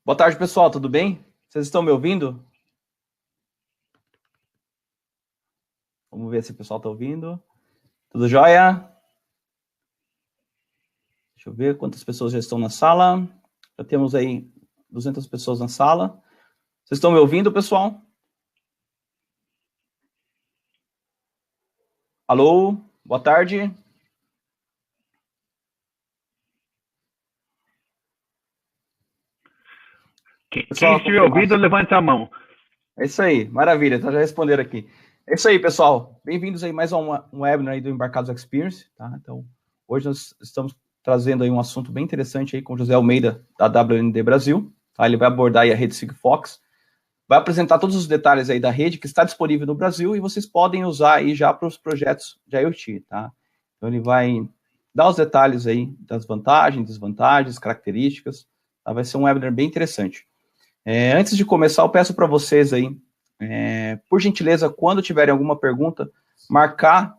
Boa tarde, pessoal, tudo bem? Vocês estão me ouvindo? Vamos ver se o pessoal está ouvindo. Tudo jóia? Deixa eu ver quantas pessoas já estão na sala. Já temos aí 200 pessoas na sala. Vocês estão me ouvindo, pessoal? Alô? Boa tarde. Quem estiver ouvindo, levante a mão. É isso aí, maravilha, então já responderam aqui. É isso aí, pessoal. Bem-vindos aí mais a um webinar aí do Embarcados Experience, tá? Então, hoje nós estamos trazendo aí um assunto bem interessante aí com o José Almeida, da WND Brasil, tá? Ele vai abordar aí a rede Sigfox, vai apresentar todos os detalhes aí da rede que está disponível no Brasil e vocês podem usar aí já para os projetos de IoT, tá? Então, ele vai dar os detalhes aí das vantagens, desvantagens, características, tá? Vai ser um webinar bem interessante. Antes de começar, eu peço para vocês aí, por gentileza, quando tiverem alguma pergunta, marcar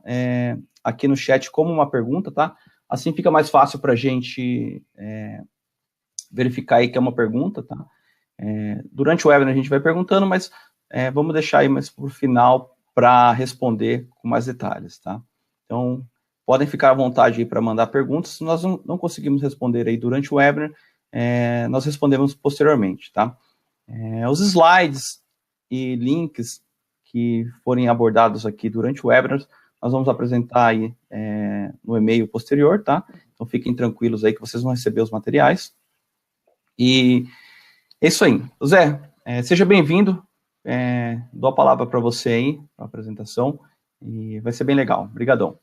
aqui no chat como uma pergunta, tá? Assim fica mais fácil para a gente verificar aí que é uma pergunta, tá? Durante o webinar a gente vai perguntando, mas vamos deixar aí mais para o final para responder com mais detalhes, tá? Então, podem ficar à vontade aí para mandar perguntas. Se nós não conseguimos responder aí durante o webinar, nós respondemos posteriormente, tá? Os slides e links que forem abordados aqui durante o webinar, nós vamos apresentar aí no e-mail posterior, tá? Então fiquem tranquilos aí que vocês vão receber os materiais. E é isso aí. Zé, seja bem-vindo. Dou a palavra para você aí, a apresentação, e vai ser bem legal. Obrigadão.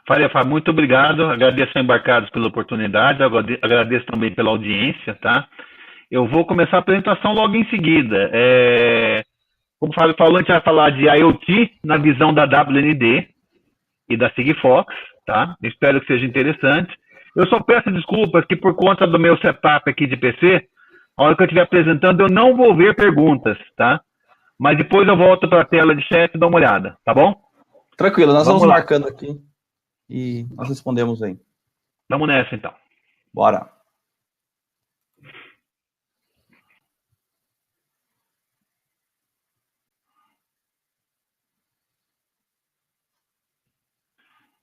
Fábio, muito obrigado. Agradeço a Embarcados pela oportunidade, agradeço também pela audiência, tá? Eu vou começar a apresentação logo em seguida. Como o Fábio falou, a gente vai falar de IoT na visão da WND e da Sigfox, tá? Espero que seja interessante. Eu só peço desculpas que por conta do meu setup aqui de PC, a hora que eu estiver apresentando, eu não vou ver perguntas, tá? Mas depois eu volto para a tela de chat e dou uma olhada, tá bom? Tranquilo, nós vamos marcando aqui e nós respondemos aí. Vamos nessa, então. Bora.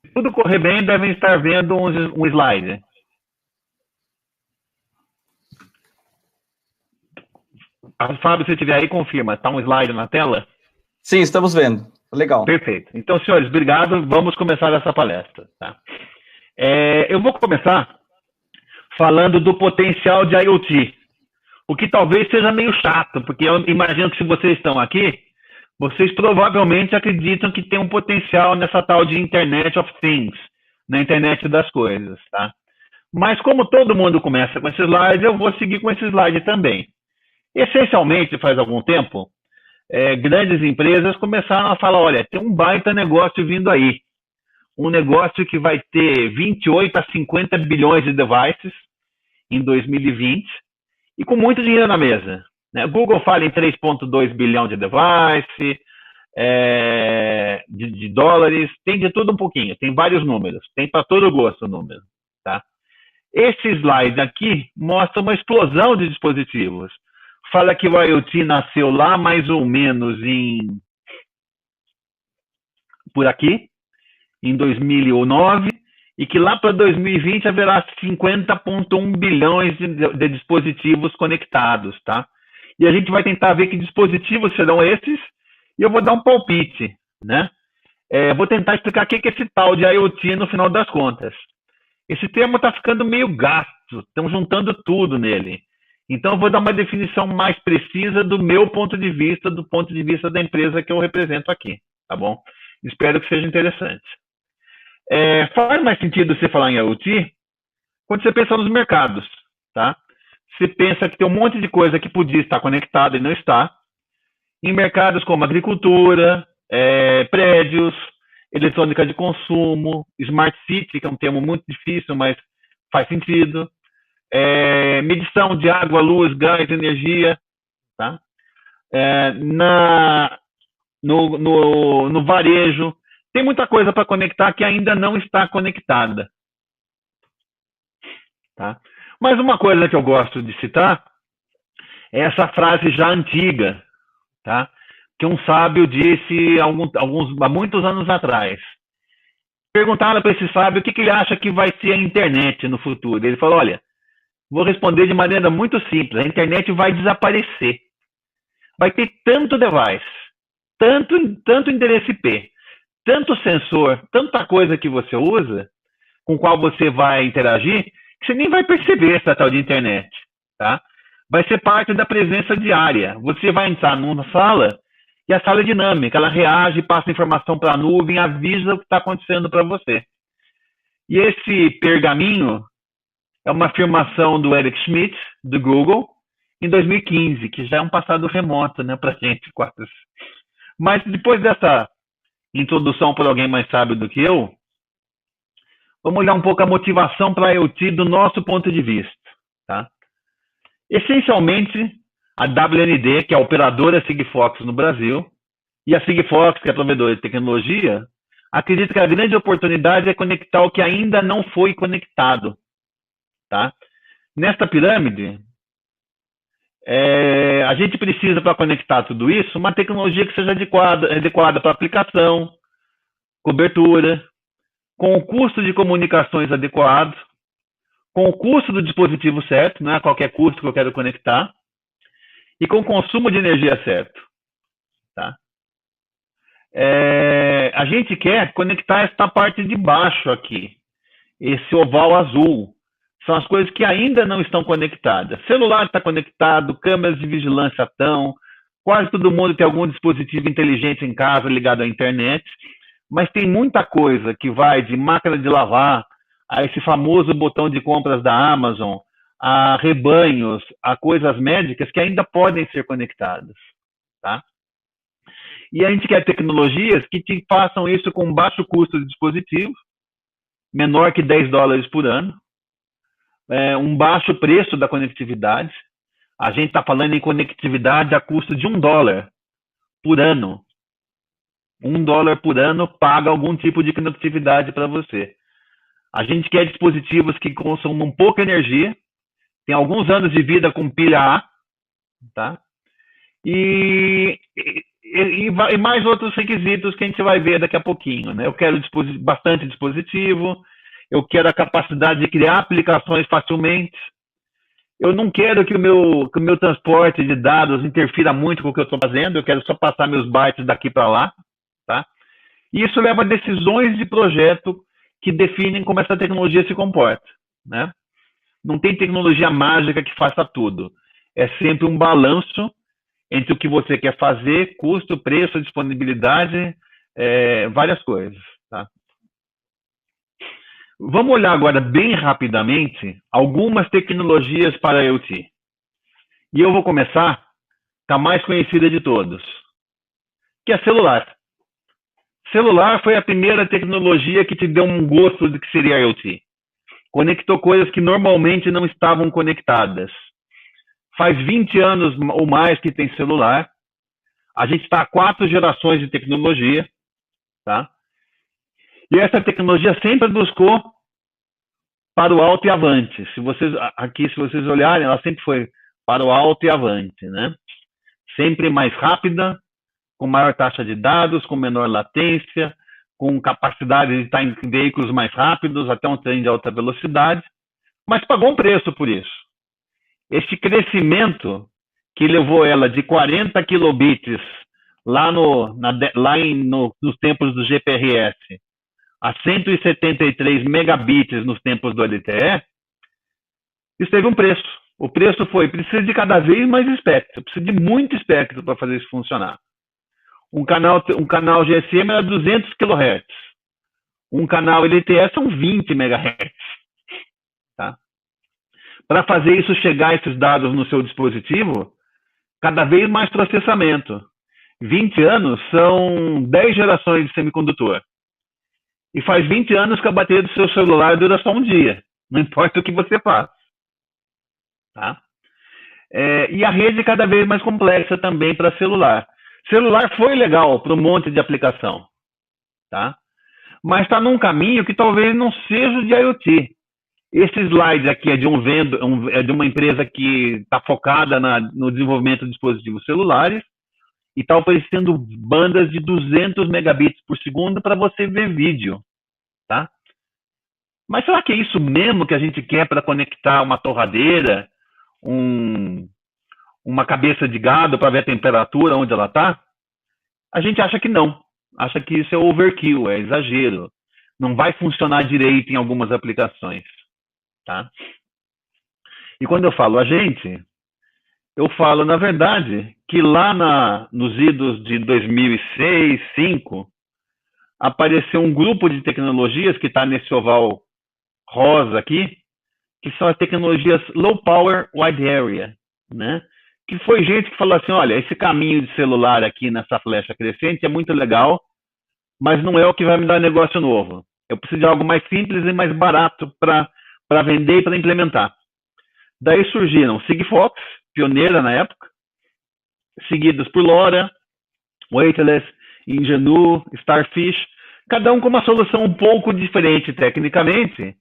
Se tudo correr bem, devem estar vendo um slide. Fábio, se estiver aí, confirma. Está um slide na tela? Sim, estamos vendo. Legal. Perfeito. Então, senhores, obrigado. Vamos começar essa palestra. Tá? Eu vou começar falando do potencial de IoT, o que talvez seja meio chato, porque eu imagino que se vocês estão aqui, vocês provavelmente acreditam que tem um potencial nessa tal de Internet of Things, na internet das coisas. Tá? Mas como todo mundo começa com esse slide, eu vou seguir com esse slide também. Essencialmente, faz algum tempo, grandes empresas começaram a falar, olha, tem um baita negócio vindo aí. Um negócio que vai ter 28 a 50 bilhões de devices em 2020 e com muito dinheiro na mesa. Né? Google fala em 3,2 bilhão de devices, de dólares, tem de tudo um pouquinho, tem vários números, tem para todo gosto o número. Tá? Esse slide aqui mostra uma explosão de dispositivos. Fala que o IoT nasceu lá mais ou menos por aqui, em 2009, e que lá para 2020 haverá 50,1 bilhões de dispositivos conectados, tá? E a gente vai tentar ver que dispositivos serão esses, e eu vou dar um palpite, né? Vou tentar explicar o que é esse tal de IoT no final das contas. Esse termo está ficando meio gasto, estão juntando tudo nele. Então, eu vou dar uma definição mais precisa do meu ponto de vista, do ponto de vista da empresa que eu represento aqui, tá bom? Espero que seja interessante. Faz mais sentido você falar em IoT quando você pensa nos mercados, tá? Você pensa que tem um monte de coisa que podia estar conectada e não está. Em mercados como agricultura, prédios, eletrônica de consumo, smart city, que é um termo muito difícil, mas faz sentido. Medição de água, luz, gás, energia, tá? No varejo, tem muita coisa para conectar que ainda não está conectada. Tá? Mas uma coisa que eu gosto de citar é essa frase já antiga, tá? Que um sábio disse há muitos anos atrás. Perguntaram para esse sábio o que ele acha que vai ser a internet no futuro. Ele falou, olha, vou responder de maneira muito simples, a internet vai desaparecer. Vai ter tanto device, tanto endereço IP, tanto sensor, tanta coisa que você usa, com qual você vai interagir, que você nem vai perceber essa tal de internet, tá? Vai ser parte da presença diária. Você vai entrar numa sala e a sala é dinâmica, ela reage, passa informação para a nuvem, avisa o que está acontecendo para você. E esse pergaminho é uma afirmação do Eric Schmidt, do Google, em 2015, que já é um passado remoto, né, para a gente quase. Mas depois dessa introdução por alguém mais sábio do que eu, vamos olhar um pouco a motivação para a IoT do nosso ponto de vista, tá? Essencialmente, a WND, que é a operadora Sigfox no Brasil, e a Sigfox, que é a provedora de tecnologia, acredita que a grande oportunidade é conectar o que ainda não foi conectado, tá? Nesta pirâmide, a gente precisa, para conectar tudo isso, uma tecnologia que seja adequada para aplicação, cobertura, com o custo de comunicações adequado, com o custo do dispositivo certo, não é a qualquer custo que eu quero conectar, e com o consumo de energia certo. Tá? A gente quer conectar esta parte de baixo aqui, esse oval azul. São as coisas que ainda não estão conectadas. Celular está conectado, câmeras de vigilância estão, quase todo mundo tem algum dispositivo inteligente em casa ligado à internet, mas tem muita coisa que vai de máquina de lavar, a esse famoso botão de compras da Amazon, a rebanhos, a coisas médicas que ainda podem ser conectadas. Tá? E a gente quer tecnologias que te façam isso com baixo custo de dispositivo, menor que $10 por ano, um baixo preço da conectividade. A gente está falando em conectividade a custo de $1 por ano. $1 por ano paga algum tipo de conectividade para você. A gente quer dispositivos que consumam pouca energia, tem alguns anos de vida com pilha A, tá? E mais outros requisitos que a gente vai ver daqui a pouquinho, né? Eu quero bastante dispositivo, eu quero a capacidade de criar aplicações facilmente, eu não quero que o meu transporte de dados interfira muito com o que eu estou fazendo, eu quero só passar meus bytes daqui para lá, tá? E isso leva a decisões de projeto que definem como essa tecnologia se comporta, né? Não tem tecnologia mágica que faça tudo. É sempre um balanço entre o que você quer fazer, custo, preço, disponibilidade, várias coisas, tá? Vamos olhar agora bem rapidamente algumas tecnologias para a IoT. E eu vou começar com a mais conhecida de todos, que é celular. Celular foi a primeira tecnologia que te deu um gosto do que seria IoT. Conectou coisas que normalmente não estavam conectadas. Faz 20 anos ou mais que tem celular. A gente está há 4 gerações de tecnologia, tá? E essa tecnologia sempre buscou para o alto e avante. Se vocês olharem, ela sempre foi para o alto e avante, né? Sempre mais rápida, com maior taxa de dados, com menor latência, com capacidade de estar em veículos mais rápidos, até um trem de alta velocidade, mas pagou um preço por isso. Este crescimento que levou ela de 40 kilobits nos tempos do GPRS a 173 megabits nos tempos do LTE, isso teve um preço. O preço foi, precisa de cada vez mais espectro, precisa de muito espectro para fazer isso funcionar. Um canal GSM era 200 kHz. Um canal LTE são 20 MHz. Tá? Para fazer isso chegar esses dados no seu dispositivo, cada vez mais processamento. 20 anos são 10 gerações de semicondutor. E faz 20 anos que a bateria do seu celular dura só um dia. Não importa o que você faz. Tá? E a rede é cada vez mais complexa também para celular. Celular foi legal para um monte de aplicação, tá? Mas está num caminho que talvez não seja o de IoT. Esse slide aqui é de uma empresa que está focada no desenvolvimento de dispositivos celulares e está oferecendo bandas de 200 megabits por segundo para você ver vídeo, tá? Mas será que é isso mesmo que a gente quer para conectar uma torradeira, uma cabeça de gado para ver a temperatura onde ela está? A gente acha que não. Acha que isso é overkill, é exagero. Não vai funcionar direito em algumas aplicações. Tá? E quando eu falo a gente, eu falo, na verdade, que lá nos idos de 2006, 2005, apareceu um grupo de tecnologias que está nesse oval rosa aqui, que são as tecnologias Low Power Wide Area, né? Que foi gente que falou assim, olha, esse caminho de celular aqui nessa flecha crescente é muito legal, mas não é o que vai me dar negócio novo. Eu preciso de algo mais simples e mais barato para vender e para implementar. Daí surgiram Sigfox, pioneira na época, seguidos por LoRa, Weightless, Ingenu, Starfish, cada um com uma solução um pouco diferente tecnicamente,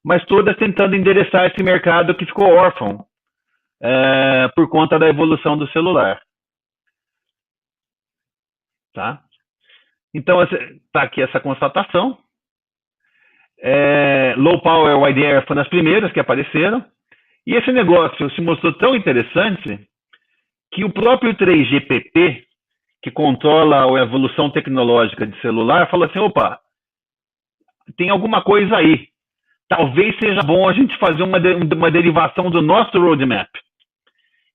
mas todas tentando endereçar esse mercado que ficou órfão por conta da evolução do celular. Tá? Então, está aqui essa constatação. Low Power Wide Area foi das primeiras que apareceram. E esse negócio se mostrou tão interessante que o próprio 3GPP, que controla a evolução tecnológica de celular, falou assim, opa, tem alguma coisa aí. Talvez seja bom a gente fazer uma derivação do nosso roadmap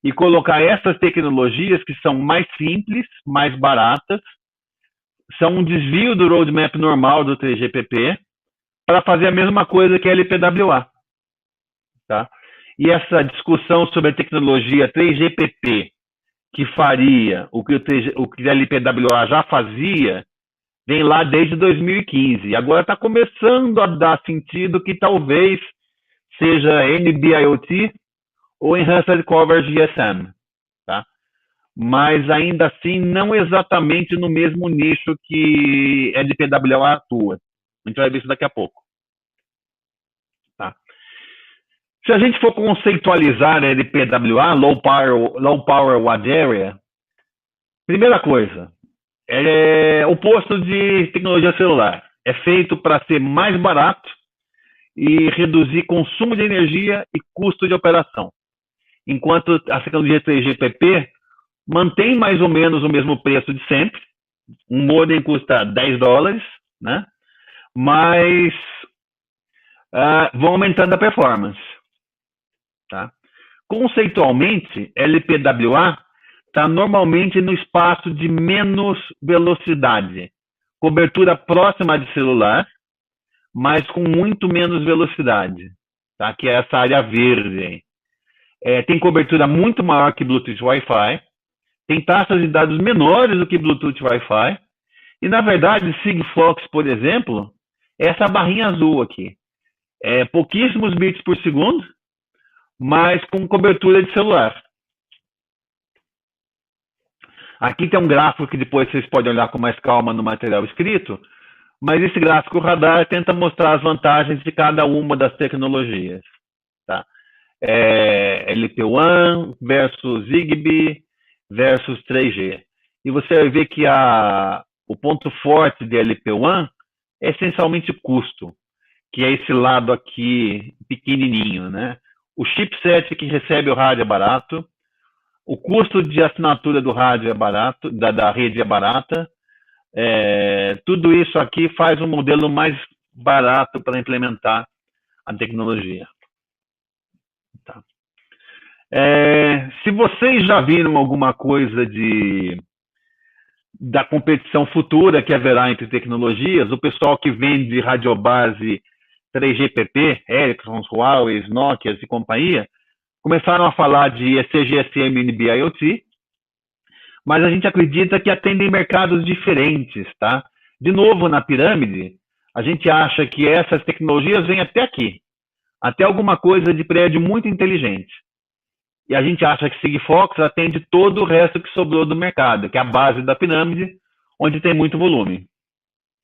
e colocar essas tecnologias que são mais simples, mais baratas, são um desvio do roadmap normal do 3GPP para fazer a mesma coisa que a LPWA. Tá? E essa discussão sobre a tecnologia 3GPP, que faria o que a LPWA já fazia, vem lá desde 2015. Agora está começando a dar sentido que talvez seja NB-IoT ou Enhanced Coverage GSM. Tá? Mas ainda assim não exatamente no mesmo nicho que a LPWA atua. A gente vai ver isso daqui a pouco. Tá? Se a gente for conceitualizar a LPWA, Low Power Wide Area, primeira coisa, é oposto de tecnologia celular. É feito para ser mais barato e reduzir consumo de energia e custo de operação. Enquanto a tecnologia 3GPP mantém mais ou menos o mesmo preço de sempre. Um modem custa $10, né? Mas vão aumentando a performance. Tá? Conceitualmente, LPWA está normalmente no espaço de menos velocidade. Cobertura próxima de celular, mas com muito menos velocidade. Tá? Que é essa área verde. Tem cobertura muito maior que Bluetooth Wi-Fi. Tem taxas de dados menores do que Bluetooth Wi-Fi. E, na verdade, Sigfox, por exemplo, é essa barrinha azul aqui. Pouquíssimos bits por segundo, mas com cobertura de celular. Aqui tem um gráfico que depois vocês podem olhar com mais calma no material escrito, mas esse gráfico radar tenta mostrar as vantagens de cada uma das tecnologias. Tá? LP WAN versus Zigbee versus 3G. E você vai ver que o ponto forte de LP WAN é essencialmente custo, que é esse lado aqui pequenininho, né? O chipset que recebe o rádio é barato, o custo de assinatura do rádio é barato, da rede é barata. Tudo isso aqui faz um modelo mais barato para implementar a tecnologia. Tá. Se vocês já viram alguma coisa da competição futura que haverá entre tecnologias, o pessoal que vende radiobase 3GPP, Ericsson, Huawei, Nokia e companhia, começaram a falar de ECGSM e NB-IoT, mas a gente acredita que atendem mercados diferentes, tá? De novo, na pirâmide, a gente acha que essas tecnologias vêm até aqui, até alguma coisa de prédio muito inteligente. E a gente acha que Sigfox atende todo o resto que sobrou do mercado, que é a base da pirâmide, onde tem muito volume.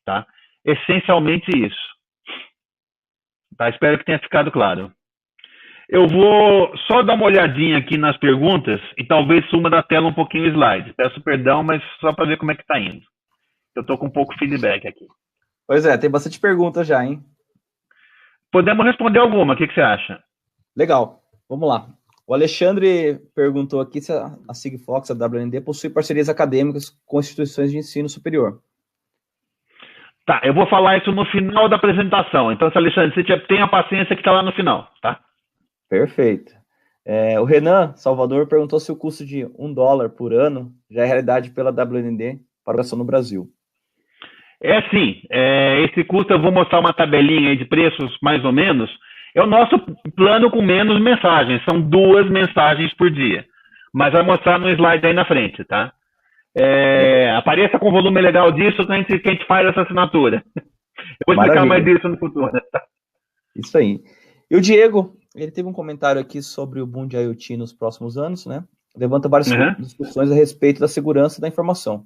Tá? Essencialmente isso. Tá? Espero que tenha ficado claro. Eu vou só dar uma olhadinha aqui nas perguntas e talvez suma da tela um pouquinho o slide. Peço perdão, mas só para ver como é que está indo. Eu estou com um pouco de feedback aqui. Pois é, tem bastante perguntas já, hein? Podemos responder alguma, o que você acha? Legal, vamos lá. O Alexandre perguntou aqui se a Sigfox, a WND, possui parcerias acadêmicas com instituições de ensino superior. Tá, eu vou falar isso no final da apresentação. Então, Alexandre, você tenha paciência que está lá no final, tá? Perfeito. O Renan Salvador perguntou se o custo de $1 por ano já é realidade pela WND para operação no Brasil. Sim. Esse custo, eu vou mostrar uma tabelinha aí de preços, mais ou menos. É o nosso plano com menos mensagens. São 2 mensagens por dia. Mas vai mostrar no slide aí na frente, tá? Apareça com volume legal disso que a gente faz essa assinatura. Eu vou explicar mais disso no futuro. Tá? Isso aí. E o Diego, ele teve um comentário aqui sobre o boom de IoT nos próximos anos, né? Levanta várias discussões a respeito da segurança da informação.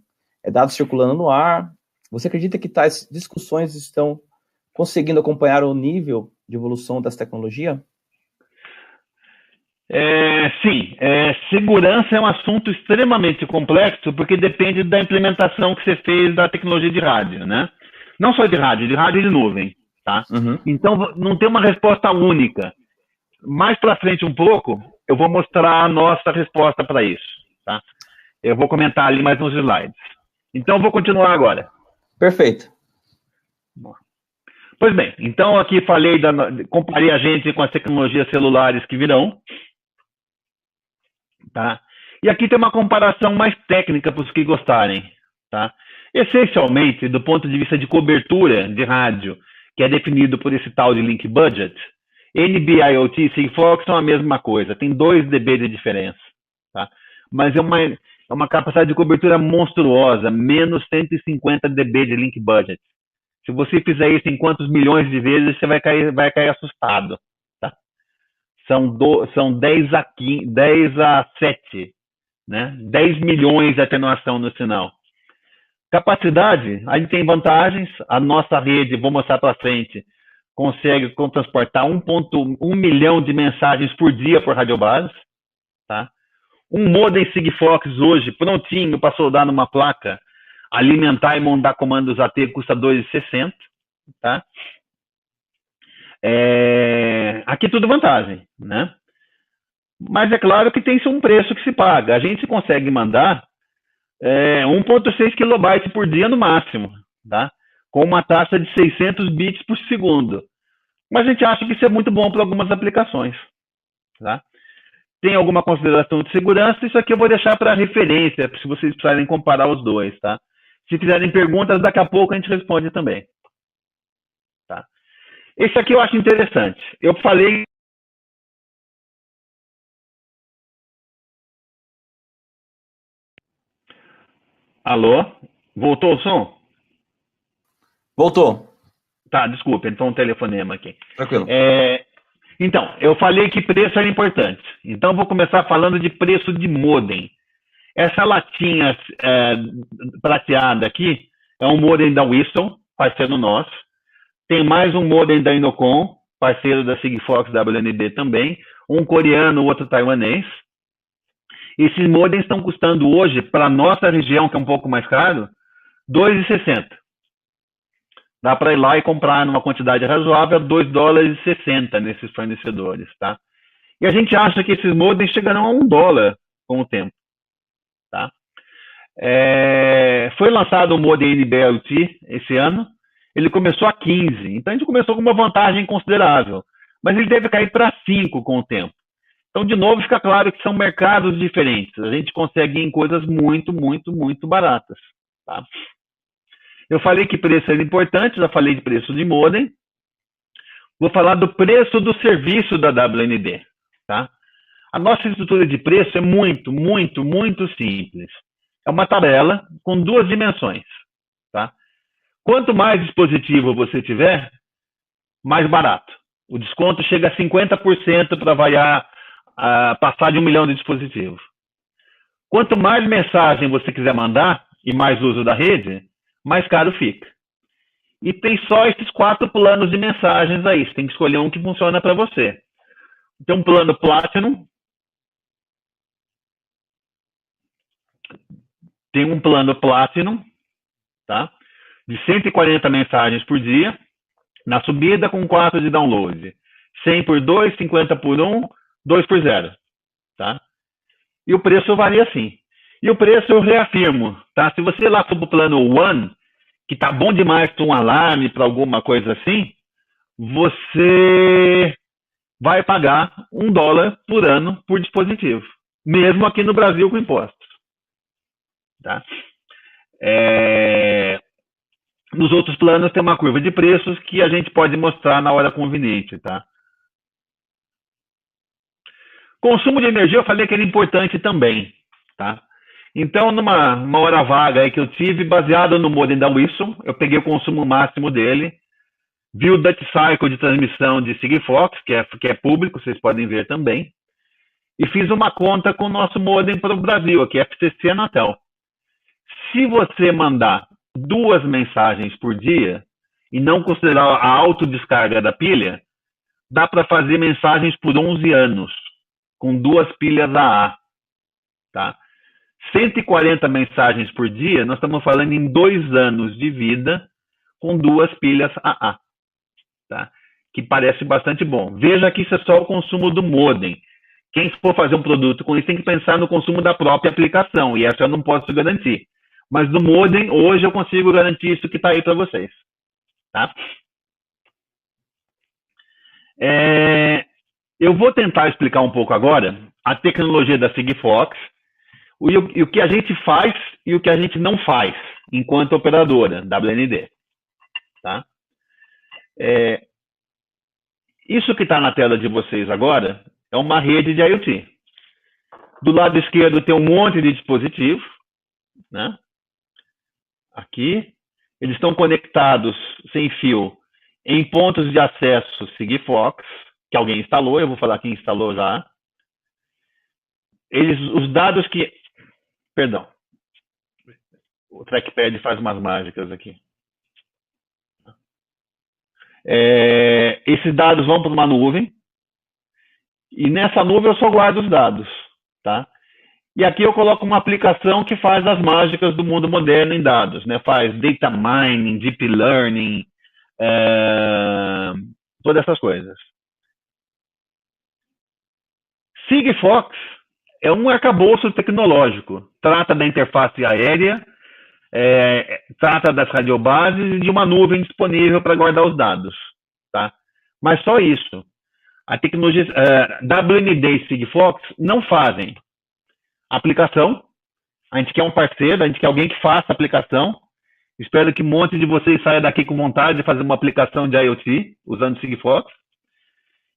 Dados circulando no ar. Você acredita que tais discussões estão conseguindo acompanhar o nível de evolução dessa tecnologia? Sim. Segurança é um assunto extremamente complexo porque depende da implementação que você fez da tecnologia de rádio, né? Não só de rádio e de nuvem, tá? Então, não tem uma resposta única. Mais para frente um pouco, eu vou mostrar a nossa resposta para isso, tá? Eu vou comentar ali mais nos slides. Então, eu vou continuar agora. Perfeito. Pois bem, então aqui comparei a gente com as tecnologias celulares que virão, tá? E aqui tem uma comparação mais técnica para os que gostarem, tá? Essencialmente, do ponto de vista de cobertura de rádio, que é definido por esse tal de Link Budget, NB-IoT e Sigfox são a mesma coisa, tem 2 dB de diferença, tá? Mas é uma capacidade de cobertura monstruosa, menos 150 dB de Link Budget. Se você fizer isso em quantos milhões de vezes, você vai cair assustado, tá? São 10 a 7, né? 10 milhões de atenuação no sinal. Capacidade, a gente tem vantagens, a nossa rede, vou mostrar para frente, consegue transportar 1,1 milhão de mensagens por dia por radiobase, tá? Um modem Sigfox hoje, prontinho para soldar numa placa, alimentar e mandar comandos AT custa R$2,60, tá? Aqui tudo vantagem, né? Mas é claro que tem um preço que se paga. A gente consegue mandar 1,6 kilobytes por dia no máximo, tá? Com uma taxa de 600 bits por segundo. Mas a gente acha que isso é muito bom para algumas aplicações, tá? Tem alguma consideração de segurança? Isso aqui eu vou deixar para referência, se vocês precisarem comparar os dois, tá? Se fizerem perguntas, daqui a pouco a gente responde também. Tá? Esse aqui eu acho interessante. Eu falei... Alô? Voltou o som? Voltou. Tá, desculpa, então um telefonema aqui. Tranquilo. Então, eu falei que preço era importante. Então, eu vou começar falando de preço de modem. Essa latinha prateada aqui é um modem da Whistle, parceiro nosso. Tem mais um modem da Inocom, parceiro da Sigfox WND também. Um coreano, outro taiwanês. Esses modems estão custando hoje, para a nossa região, que é um pouco mais caro, R$2,60. Dá para ir lá e comprar numa quantidade razoável $2,60 nesses fornecedores, tá? E a gente acha que esses modems chegarão a $1 com o tempo, tá? Foi lançado o modem NB-IoT esse ano, ele começou a 15, então a gente começou com uma vantagem considerável, mas ele deve cair para 5 com o tempo. Então, de novo, fica claro que são mercados diferentes, a gente consegue ir em coisas muito, muito, muito baratas, tá? Eu falei que preço era importante, já falei de preço de modem. Vou falar do preço do serviço da WND, tá? A nossa estrutura de preço é muito, muito, muito simples. É uma tabela com 2 dimensões, tá? Quanto mais dispositivo você tiver, mais barato. O desconto chega a 50% para passar de 1 milhão de dispositivos. Quanto mais mensagem você quiser mandar e mais uso da rede, mais caro fica. e tem só esses 4 planos de mensagens aí. Você tem que escolher um que funciona para você. Tem um plano Platinum. Tem um plano Platinum, tá? De 140 mensagens por dia, na subida com 4 de download. 100 por 2, 50 por 1, 2 por 0, tá? E o preço varia assim. E o preço eu reafirmo, tá? Se você lá for pro plano One, que tá bom demais para um alarme, para alguma coisa assim, você vai pagar $1 por ano por dispositivo, mesmo aqui no Brasil com impostos, tá? Nos outros planos tem uma curva de preços que a gente pode mostrar na hora conveniente, tá? Consumo de energia eu falei que era importante também, tá? Então, numa hora vaga aí que eu tive, baseado no modem da Wilson, eu peguei o consumo máximo dele, vi o Dutch Cycle de transmissão de Sigfox, que é público, vocês podem ver também, e fiz uma conta com o nosso modem para o Brasil, aqui FCC Anatel. Se você mandar 2 mensagens por dia e não considerar a autodescarga da pilha, dá para fazer mensagens por 11 anos, com 2 pilhas AA, tá? 140 mensagens por dia, nós estamos falando em 2 anos de vida com 2 pilhas AA, tá? Que parece bastante bom. Veja que isso é só o consumo do modem. Quem for fazer um produto com isso tem que pensar no consumo da própria aplicação, e essa eu não posso garantir. Mas no modem, hoje eu consigo garantir isso que está aí para vocês, tá? Eu vou tentar explicar um pouco agora a tecnologia da Sigfox, e o que a gente faz e o que a gente não faz enquanto operadora WND, tá? Isso que está na tela de vocês agora é uma rede de IoT. Do lado esquerdo tem um monte de dispositivos, né? Aqui, eles estão conectados sem fio em pontos de acesso Sigfox, que alguém instalou, eu vou falar quem instalou já. Os dados que... Perdão. O trackpad faz umas mágicas aqui. Esses dados vão para uma nuvem, e nessa nuvem eu só guardo os dados, tá? E aqui eu coloco uma aplicação que faz as mágicas do mundo moderno em dados, né? Faz data mining, deep learning, todas essas coisas. Sigfox é um arcabouço tecnológico. Trata da interface aérea, trata das radiobases e de uma nuvem disponível para guardar os dados, tá? Mas só isso. A tecnologia WND e Sigfox não fazem aplicação. A gente quer um parceiro, a gente quer alguém que faça a aplicação. Espero que um monte de vocês saia daqui com vontade de fazer uma aplicação de IoT usando Sigfox.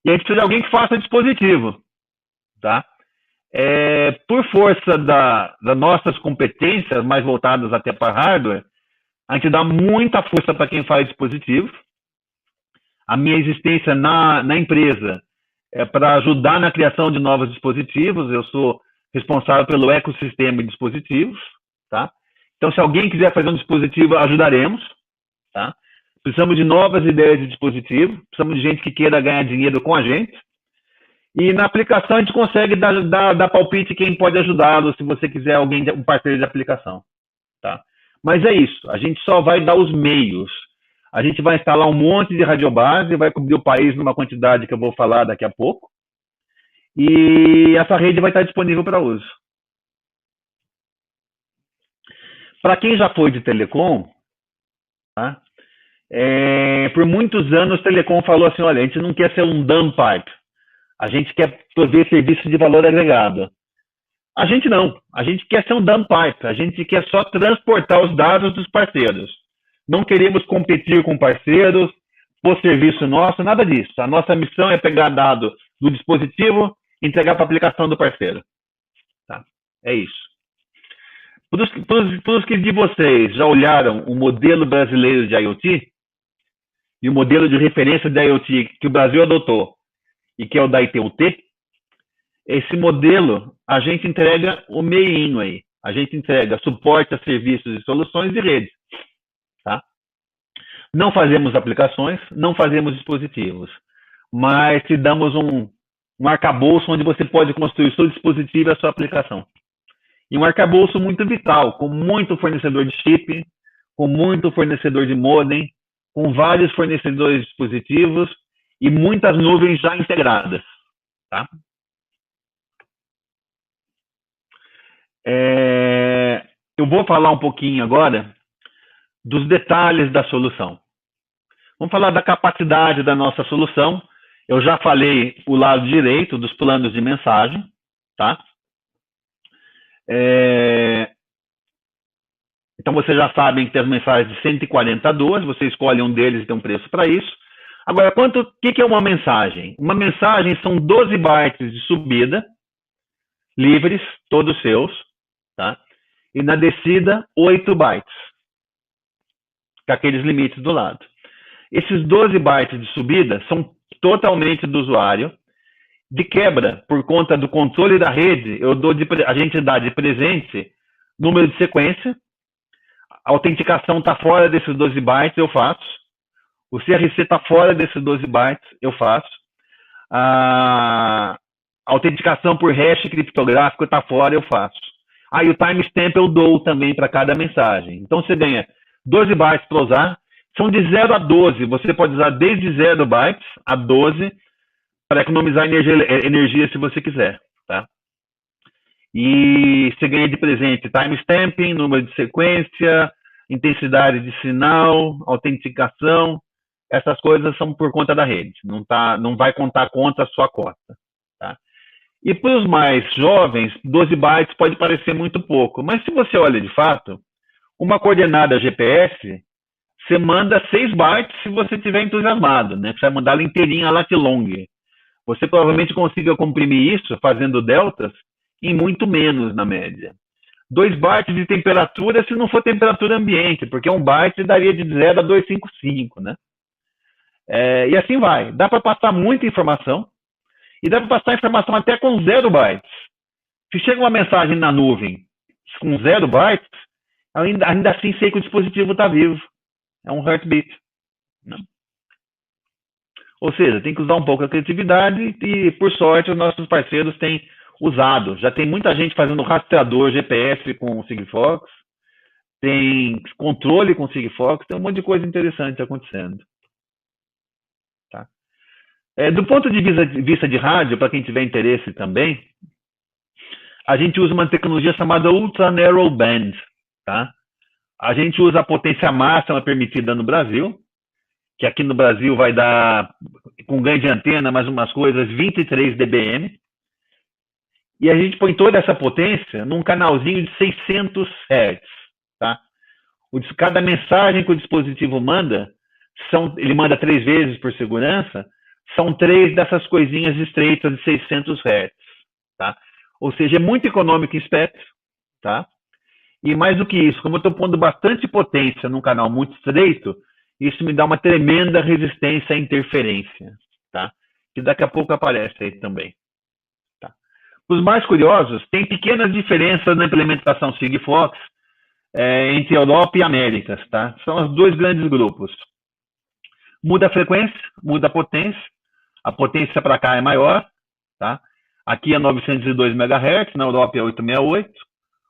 E a gente precisa de alguém que faça dispositivo, tá? Por força das nossas competências mais voltadas até para hardware, a gente dá muita força para quem faz dispositivo. A minha existência na empresa é para ajudar na criação de novos dispositivos. Eu sou responsável pelo ecossistema de dispositivos, tá? Então, se alguém quiser fazer um dispositivo, ajudaremos, tá? Precisamos de novas ideias de dispositivo, precisamos de gente que queira ganhar dinheiro com a gente. E na aplicação a gente consegue dar palpite quem pode ajudá-lo, se você quiser um parceiro de aplicação, tá? Mas é isso, a gente só vai dar os meios. A gente vai instalar um monte de radiobase, vai cobrir o país numa quantidade que eu vou falar daqui a pouco. E essa rede vai estar disponível para uso. Para quem já foi de telecom, tá? Por muitos anos o telecom falou assim, olha, a gente não quer ser um dumb pipe, a gente quer prover serviço de valor agregado. A gente não, a gente quer ser um dumb pipe, a gente quer só transportar os dados dos parceiros. Não queremos competir com parceiros, por serviço nosso, nada disso. A nossa missão é pegar dado do dispositivo e entregar para a aplicação do parceiro. Tá? É isso. Para os que de vocês já olharam o modelo brasileiro de IoT e o modelo de referência de IoT que o Brasil adotou e que é o da ITU-T, esse modelo a gente entrega o meinho aí. A gente entrega suporte a serviços e soluções de rede. Tá? Não fazemos aplicações, não fazemos dispositivos, mas te damos um arcabouço onde você pode construir o seu dispositivo e a sua aplicação. E um arcabouço muito vital, com muito fornecedor de chip, com muito fornecedor de modem, com vários fornecedores de dispositivos e muitas nuvens já integradas. Tá? Eu vou falar um pouquinho agora dos detalhes da solução. Vamos falar da capacidade da nossa solução. Eu já falei o lado direito dos planos de mensagem, tá? Então, vocês já sabem que tem as mensagens de 142, você escolhe um deles e tem um preço para isso. Agora, o que é uma mensagem? Uma mensagem são 12 bytes de subida, livres, todos seus, tá? E na descida, 8 bytes, com aqueles limites do lado. Esses 12 bytes de subida são totalmente do usuário. De quebra, por conta do controle da rede, a gente dá de presente número de sequência. A autenticação está fora desses 12 bytes, eu faço. O CRC está fora desses 12 bytes, eu faço. A autenticação por hash criptográfico está fora, eu faço. Aí o timestamp eu dou também para cada mensagem. Então você ganha 12 bytes para usar. São de 0 a 12. Você pode usar desde 0 bytes a 12 para economizar energia se você quiser. Tá? E você ganha de presente timestamping, número de sequência, intensidade de sinal, autenticação. Essas coisas são por conta da rede. Não vai contar contra a sua cota. Tá? E para os mais jovens, 12 bytes pode parecer muito pouco. Mas se você olha de fato, uma coordenada GPS, você manda 6 bytes se você estiver entusiasmado. Né? Você vai mandar ela inteirinha a lat long. Você provavelmente consiga comprimir isso, fazendo deltas, em muito menos na média. 2 bytes de temperatura se não for temperatura ambiente, porque 1 byte daria de 0 a 255, né? E assim vai. Dá para passar muita informação, e dá para passar informação até com 0 bytes. Se chega uma mensagem na nuvem com 0 bytes, ainda assim sei que o dispositivo está vivo. É um heartbeat. Né? Ou seja, tem que usar um pouco a criatividade e, por sorte, os nossos parceiros têm usado. Já tem muita gente fazendo rastreador GPS com o Sigfox, tem controle com o Sigfox, tem um monte de coisa interessante acontecendo. Tá? Do ponto de vista de rádio, para quem tiver interesse também, a gente usa uma tecnologia chamada Ultra Narrow Band. Tá? A gente usa a potência máxima permitida no Brasil, que aqui no Brasil vai dar, com ganho de antena, mais umas coisas, 23 dBm. E a gente põe toda essa potência num canalzinho de 600 Hz. Tá? Cada mensagem que o dispositivo manda, ele manda 3 vezes por segurança, são 3 dessas coisinhas estreitas de 600 Hz. Tá? Ou seja, é muito econômico em espectro. Tá? E mais do que isso, como eu estou pondo bastante potência num canal muito estreito, isso me dá uma tremenda resistência à interferência, tá? Que daqui a pouco aparece aí também. Tá? Os mais curiosos, tem pequenas diferenças na implementação Sigfox entre Europa e Américas, tá? São os 2 grandes grupos. Muda a frequência, muda a potência. A potência para cá é maior, tá? Aqui é 902 MHz, na Europa é 868.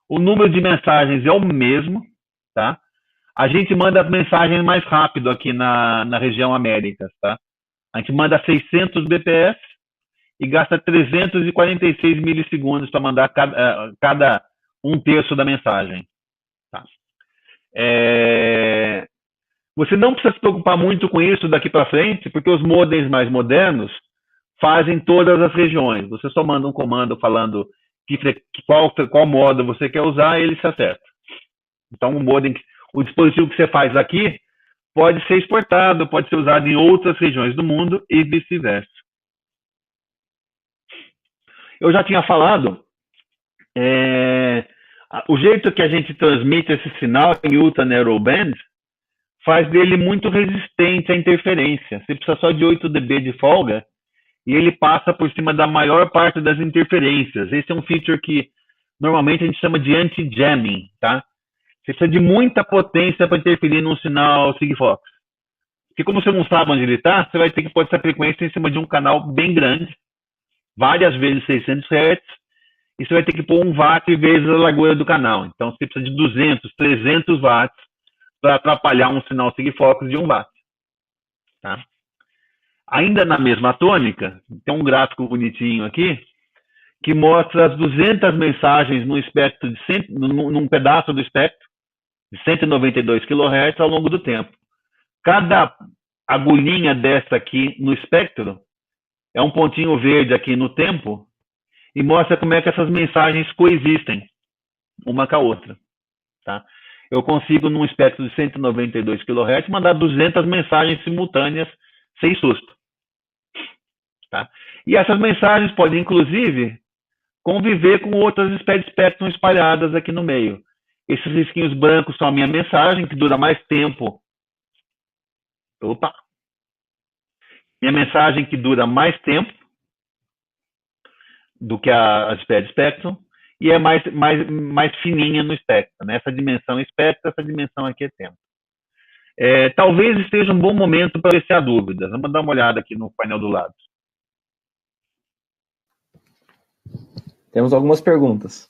O número de mensagens é o mesmo, tá? A gente manda as mensagens mais rápido aqui na região Américas, tá? A gente manda 600 bps e gasta 346 milissegundos para mandar cada 1/3 da mensagem. Tá? Você não precisa se preocupar muito com isso daqui para frente, porque os modems mais modernos fazem todas as regiões. Você só manda um comando falando qual modo você quer usar e ele se acerta. Então, o dispositivo que você faz aqui pode ser exportado, pode ser usado em outras regiões do mundo e vice-versa. Eu já tinha falado, o jeito que a gente transmite esse sinal em Ultra Narrow Band faz dele muito resistente à interferência. Você precisa só de 8 dB de folga e ele passa por cima da maior parte das interferências. Esse é um feature que normalmente a gente chama de anti-jamming, tá? Você precisa de muita potência para interferir num sinal Sigfox. que como você não sabe onde ele está, você vai ter que pôr essa frequência em cima de um canal bem grande, várias vezes 600 Hz, e você vai ter que pôr 1 watt vezes a largura do canal. Então, você precisa de 200, 300 watts para atrapalhar um sinal Sigfox de 1 watt. Tá? Ainda na mesma tônica, tem um gráfico bonitinho aqui, que mostra as 200 mensagens no espectro num pedaço do espectro, de 192 kHz ao longo do tempo. Cada agulhinha dessa aqui no espectro é um pontinho verde aqui no tempo e mostra como é que essas mensagens coexistem uma com a outra. Tá? Eu consigo, num espectro de 192 kHz, mandar 200 mensagens simultâneas sem susto. Tá? E essas mensagens podem, inclusive, conviver com outras espectros espalhadas aqui no meio. Esses risquinhos brancos são a minha mensagem, que dura mais tempo. Opa! Minha mensagem que dura mais tempo do que a Spectrum e é mais fininha no espectro. Né? Essa dimensão é espectro, essa dimensão aqui é tempo. Talvez esteja um bom momento para ver se há dúvidas. Vamos dar uma olhada aqui no painel do lado. Temos algumas perguntas.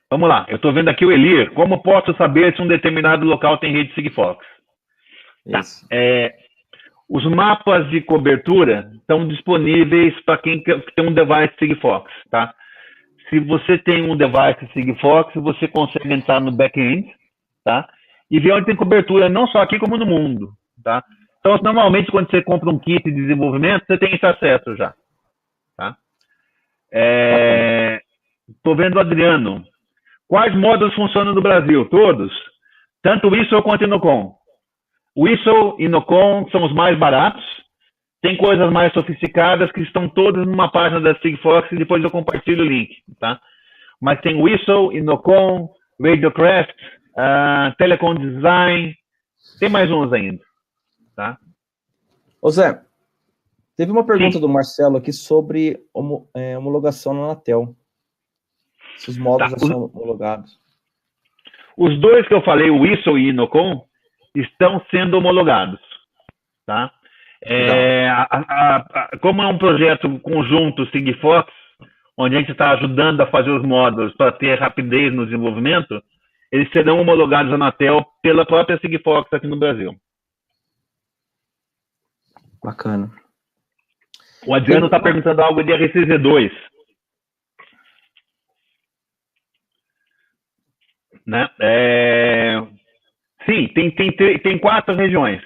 Vamos lá. Eu estou vendo aqui o Elir. Como posso saber se um determinado local tem rede Sigfox? Tá. Os mapas de cobertura estão disponíveis para quem tem um device Sigfox. Tá? Se você tem um device Sigfox, você consegue entrar no back-end, tá? E ver onde tem cobertura, não só aqui como no mundo. Tá? Então, normalmente, quando você compra um kit de desenvolvimento, você tem esse acesso já. Tá? Estou vendo o Adriano. Quais módulos funcionam no Brasil? Todos. Tanto o ISO quanto o Inocom. O ISO e Inocom são os mais baratos. Tem coisas mais sofisticadas que estão todas numa página da Sigfox e depois eu compartilho o link. Tá? Mas tem o ISO, Inocom, Radiocraft, Telecom Design. Tem mais uns ainda. Tá? Ô Zé, teve uma pergunta do Marcelo aqui sobre homologação na Anatel. Se os módulos já são homologados. Os dois que eu falei, o ISO e o Inocom, estão sendo homologados. Tá? Como é um projeto conjunto Sigfox, onde a gente está ajudando a fazer os módulos para ter rapidez no desenvolvimento, eles serão homologados na Anatel pela própria Sigfox aqui no Brasil. Bacana. O Adriano está perguntando algo de RCZ2. Né? Sim, tem 4 regiões.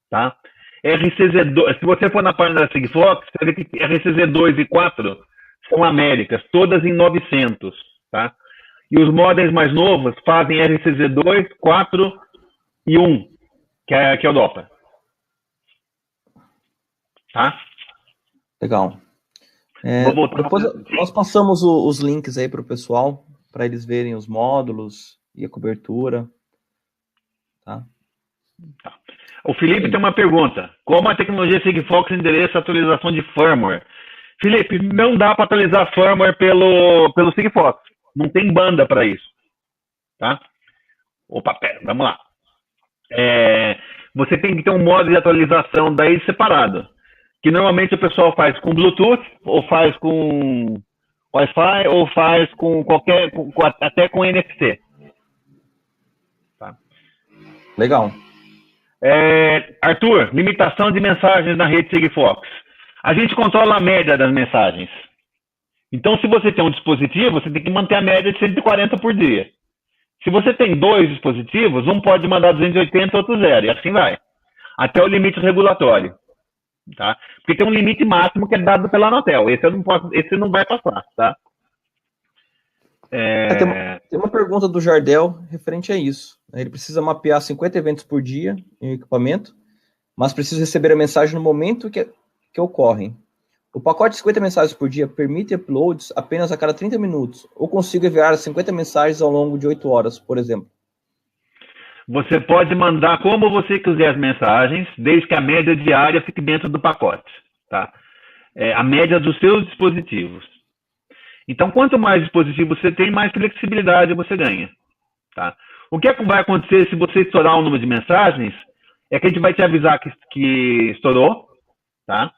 Tá? RCZ2, se você for na página da Sigfox, você vê que RCZ2 e 4 são Américas, todas em 900. Tá? E os modems mais novos fazem RCZ2, 4 e 1, que é a Europa. Tá? Legal. Depois nós passamos os links aí para o pessoal, para eles verem os módulos e a cobertura. Tá? O Felipe tem uma pergunta. Como a tecnologia Sigfox endereça a atualização de firmware? Felipe, não dá para atualizar firmware pelo Sigfox. Não tem banda para isso. Tá? Opa, pera, vamos lá. Você tem que ter um modo de atualização daí separado. Que normalmente o pessoal faz com Bluetooth, ou faz com Wi-Fi, ou faz com até com NFC. Tá? Legal. Arthur, limitação de mensagens na rede Sigfox. A gente controla a média das mensagens. Então, se você tem um dispositivo, você tem que manter a média de 140 por dia. Se você tem 2 dispositivos, um pode mandar 280, outro 0, e assim vai. Até o limite regulatório. Tá? Porque tem um limite máximo que é dado pela Anatel. Esse não vai passar. Tá? Tem uma pergunta do Jardel referente a isso. Ele precisa mapear 50 eventos por dia em equipamento, mas precisa receber a mensagem no momento que ocorrem. O pacote de 50 mensagens por dia permite uploads apenas a cada 30 minutos, ou consigo enviar 50 mensagens ao longo de 8 horas, por exemplo. Você pode mandar como você quiser as mensagens, desde que a média diária fique dentro do pacote. Tá? A média dos seus dispositivos. Então, quanto mais dispositivos você tem, mais flexibilidade você ganha. Tá? O que vai acontecer se você estourar o número de mensagens é que a gente vai te avisar que estourou, tá?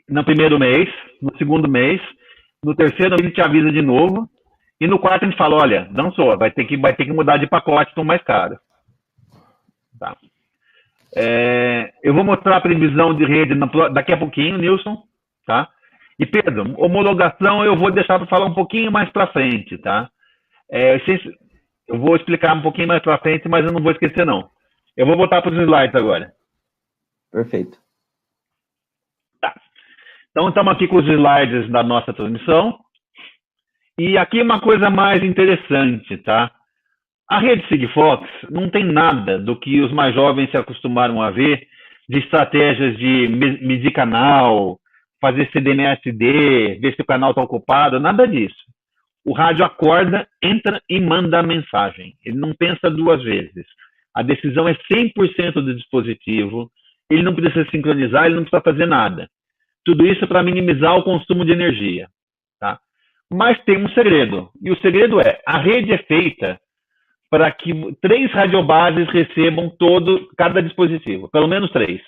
No primeiro mês, no segundo mês, no terceiro mês a gente te avisa de novo, e no quarto a gente fala, olha, dançou, vai ter que mudar de pacote, estão mais caro. Tá? Eu vou mostrar a previsão de rede daqui a pouquinho, Nilson, tá? E Pedro, homologação eu vou deixar para falar um pouquinho mais para frente, tá? Eu vou explicar um pouquinho mais para frente, mas eu não vou esquecer não. Eu vou botar para os slides agora. Perfeito. Tá. Então estamos aqui com os slides da nossa transmissão. E aqui uma coisa mais interessante, tá? A rede Sigfox não tem nada do que os mais jovens se acostumaram a ver de estratégias de medir canal, fazer CDMA-SD, ver se o canal está ocupado, nada disso. O rádio acorda, entra e manda a mensagem. Ele não pensa duas vezes. A decisão é 100% do dispositivo, ele não precisa sincronizar, ele não precisa fazer nada. Tudo isso para minimizar o consumo de energia. Tá? Mas tem um segredo, e o segredo é, a rede é feita para que 3 radiobases recebam cada dispositivo, pelo menos 3.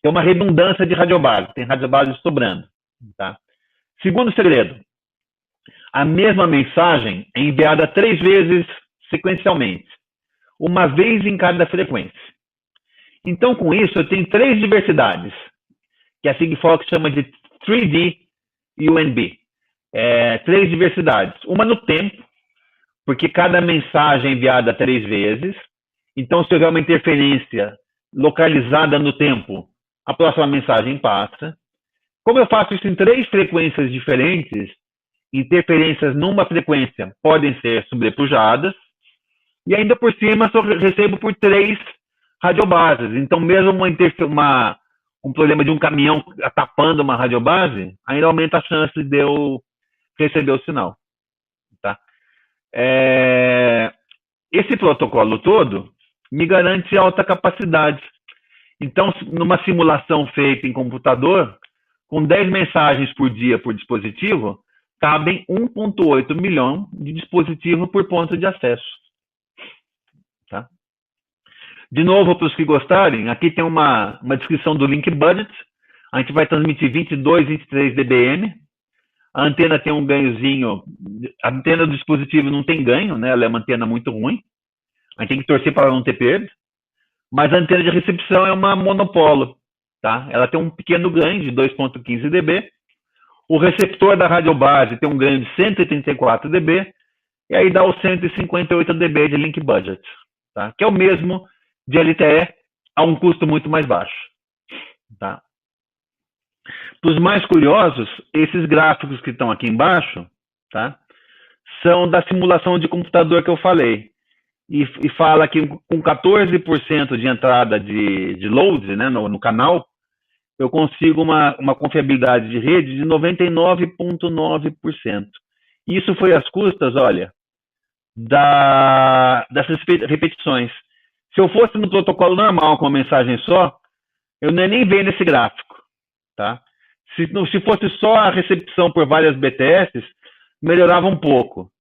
Tem uma redundância de radiobases, tem radiobases sobrando. Tá? Segundo segredo, a mesma mensagem é enviada 3 vezes sequencialmente, uma vez em cada frequência. Então, com isso, eu tenho 3 diversidades, que a Sigfox chama de 3D UNB. 3 diversidades. Uma no tempo, porque cada mensagem é enviada 3 vezes. Então, se houver uma interferência localizada no tempo, a próxima mensagem passa. Como eu faço isso em 3 frequências diferentes, interferências numa frequência podem ser sobrepujadas, e ainda por cima só recebo por 3 radiobases. Então, mesmo um problema de um caminhão tapando uma radiobase, ainda aumenta a chance de eu receber o sinal. Tá? Esse protocolo todo me garante alta capacidade. Então, numa simulação feita em computador, com 10 mensagens por dia por dispositivo, cabem 1,8 milhão de dispositivos por ponto de acesso. Tá? De novo, para os que gostarem, aqui tem uma descrição do Link Budget. A gente vai transmitir 22, 23 dBm. A antena tem um ganhozinho. A antena do dispositivo não tem ganho, né? Ela é uma antena muito ruim. A gente tem que torcer para ela não ter perda. Mas a antena de recepção é uma monopolo. Tá? Ela tem um pequeno ganho de 2,15 dB. O receptor da radiobase tem um ganho de 134 dB. E aí dá os 158 dB de Link Budget. Tá? Que é o mesmo de LTE a um custo muito mais baixo. Tá? Para os mais curiosos, esses gráficos que estão aqui embaixo, tá, são da simulação de computador que eu falei. E fala que com 14% de entrada de load, né, no canal, eu consigo uma confiabilidade de rede de 99,9%. Isso foi às custas, olha, dessas repetições. Se eu fosse no protocolo normal com uma mensagem só, eu não ia nem ver nesse gráfico. Tá? Se fosse só a recepção por várias BTS, melhorava um pouco.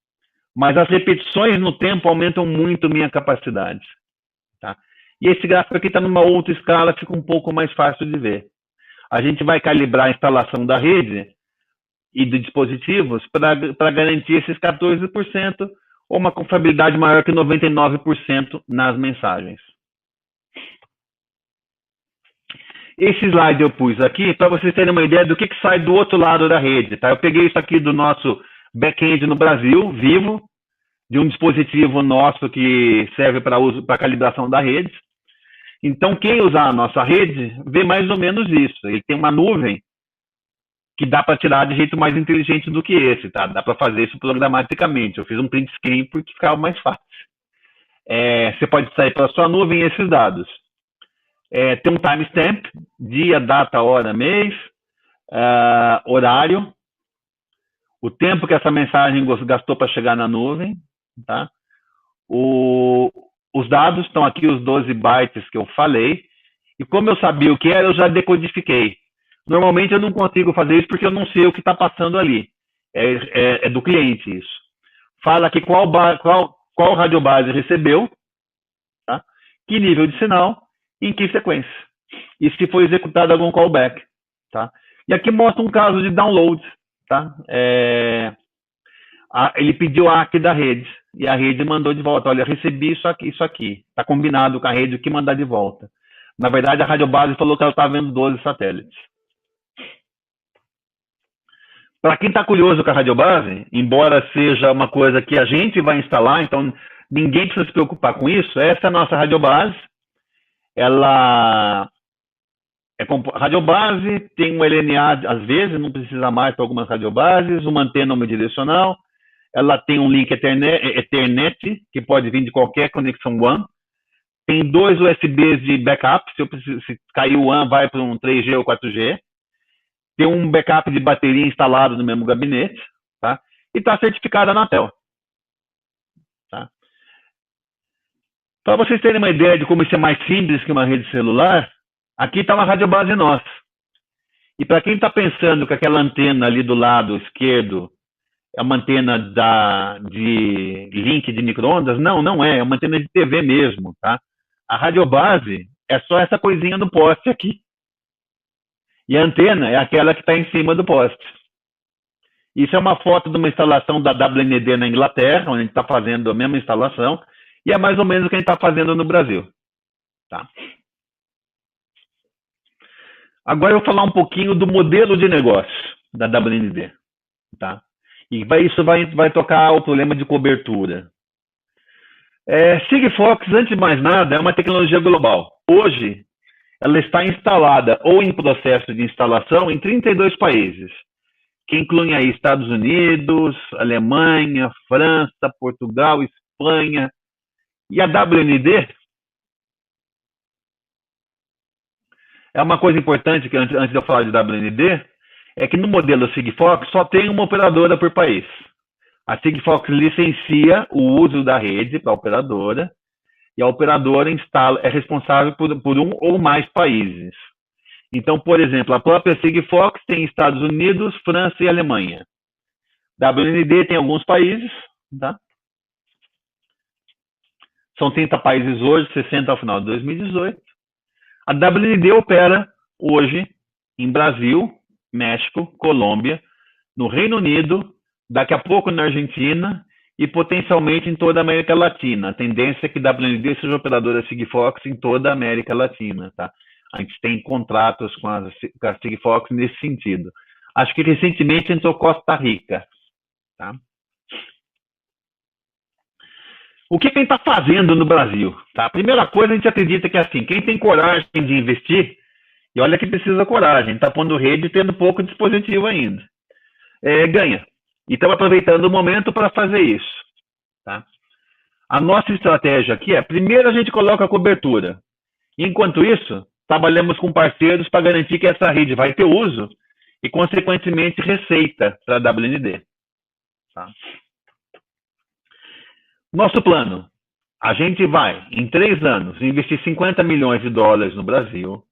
Mas as repetições no tempo aumentam muito minha capacidade. Tá? E esse gráfico aqui está numa outra escala, fica um pouco mais fácil de ver. A gente vai calibrar a instalação da rede e de dispositivos para garantir esses 14% ou uma confiabilidade maior que 99% nas mensagens. Esse slide eu pus aqui para vocês terem uma ideia do que sai do outro lado da rede. Tá? Eu peguei isso aqui do nosso back-end no Brasil, vivo, de um dispositivo nosso que serve para uso para calibração da rede. Então, quem usar a nossa rede vê mais ou menos isso. Ele tem uma nuvem que dá para tirar de jeito mais inteligente do que esse. Tá? Dá para fazer isso programaticamente. Eu fiz um print screen porque ficava mais fácil. Você pode sair pela sua nuvem esses dados. Tem um timestamp, dia, data, hora, mês, horário, o tempo que essa mensagem gastou para chegar na nuvem. Tá? Os dados estão aqui, os 12 bytes que eu falei, e como eu sabia o que era, eu já decodifiquei. Normalmente eu não consigo fazer isso porque eu não sei o que está passando ali. É do cliente isso. Fala aqui qual qual radiobase recebeu, tá? Que nível de sinal, em que sequência. E se foi executado algum callback. Tá? E aqui mostra um caso de download. Tá? Ele pediu a ACK da rede, e a rede mandou de volta. Olha, recebi isso aqui. Está combinado com a rede o que mandar de volta. Na verdade, a radiobase falou que ela está vendo 12 satélites. Para quem está curioso com a radiobase, embora seja uma coisa que a gente vai instalar, então ninguém precisa se preocupar com isso, essa é a nossa radiobase. Ela radiobase, tem um LNA, às vezes, não precisa mais para algumas radiobases, uma antena omnidirecional, ela tem um link Ethernet, que pode vir de qualquer conexão WAN, tem 2 USBs de backup, se cair o WAN, vai para um 3G ou 4G, tem um backup de bateria instalado no mesmo gabinete, tá? E está certificada na Anatel. Tá? Para vocês terem uma ideia de como isso é mais simples que uma rede celular, aqui está uma radiobase nossa. E para quem está pensando que aquela antena ali do lado esquerdo é uma antena de link de micro-ondas, não é uma antena de TV mesmo, tá? A radiobase é só essa coisinha do poste aqui. E a antena é aquela que está em cima do poste. Isso é uma foto de uma instalação da WND na Inglaterra, onde a gente está fazendo a mesma instalação, e é mais ou menos o que a gente está fazendo no Brasil. Tá? Agora eu vou falar um pouquinho do modelo de negócio da WND. Tá? E isso vai tocar o problema de cobertura. Sigfox, antes de mais nada, é uma tecnologia global. Hoje, ela está instalada ou em processo de instalação em 32 países, que incluem aí Estados Unidos, Alemanha, França, Portugal, Espanha. E a WND é uma coisa importante, que antes de eu falar de WND, é que no modelo Sigfox só tem uma operadora por país. A Sigfox licencia o uso da rede para a operadora, e a operadora é responsável por um ou mais países. Então, por exemplo, a própria Sigfox tem Estados Unidos, França e Alemanha. WND tem alguns países, tá? São 30 países hoje, 60 ao final de 2018. A WND opera hoje em Brasil, México, Colômbia, no Reino Unido, daqui a pouco na Argentina e potencialmente em toda a América Latina. A tendência é que a WND seja operadora Sigfox em toda a América Latina. Tá? A gente tem contratos com a Sigfox nesse sentido. Acho que recentemente entrou Costa Rica. Tá? O que a gente está fazendo no Brasil? Tá? A primeira coisa, a gente acredita que é assim, quem tem coragem de investir, e olha que precisa coragem, está pondo rede e tendo pouco dispositivo ainda, ganha. E estamos aproveitando o momento para fazer isso. Tá? A nossa estratégia aqui primeiro a gente coloca a cobertura. Enquanto isso, trabalhamos com parceiros para garantir que essa rede vai ter uso e, consequentemente, receita para a WND. Tá? Nosso plano, a gente vai, em 3 anos, investir 50 milhões de dólares no Brasil,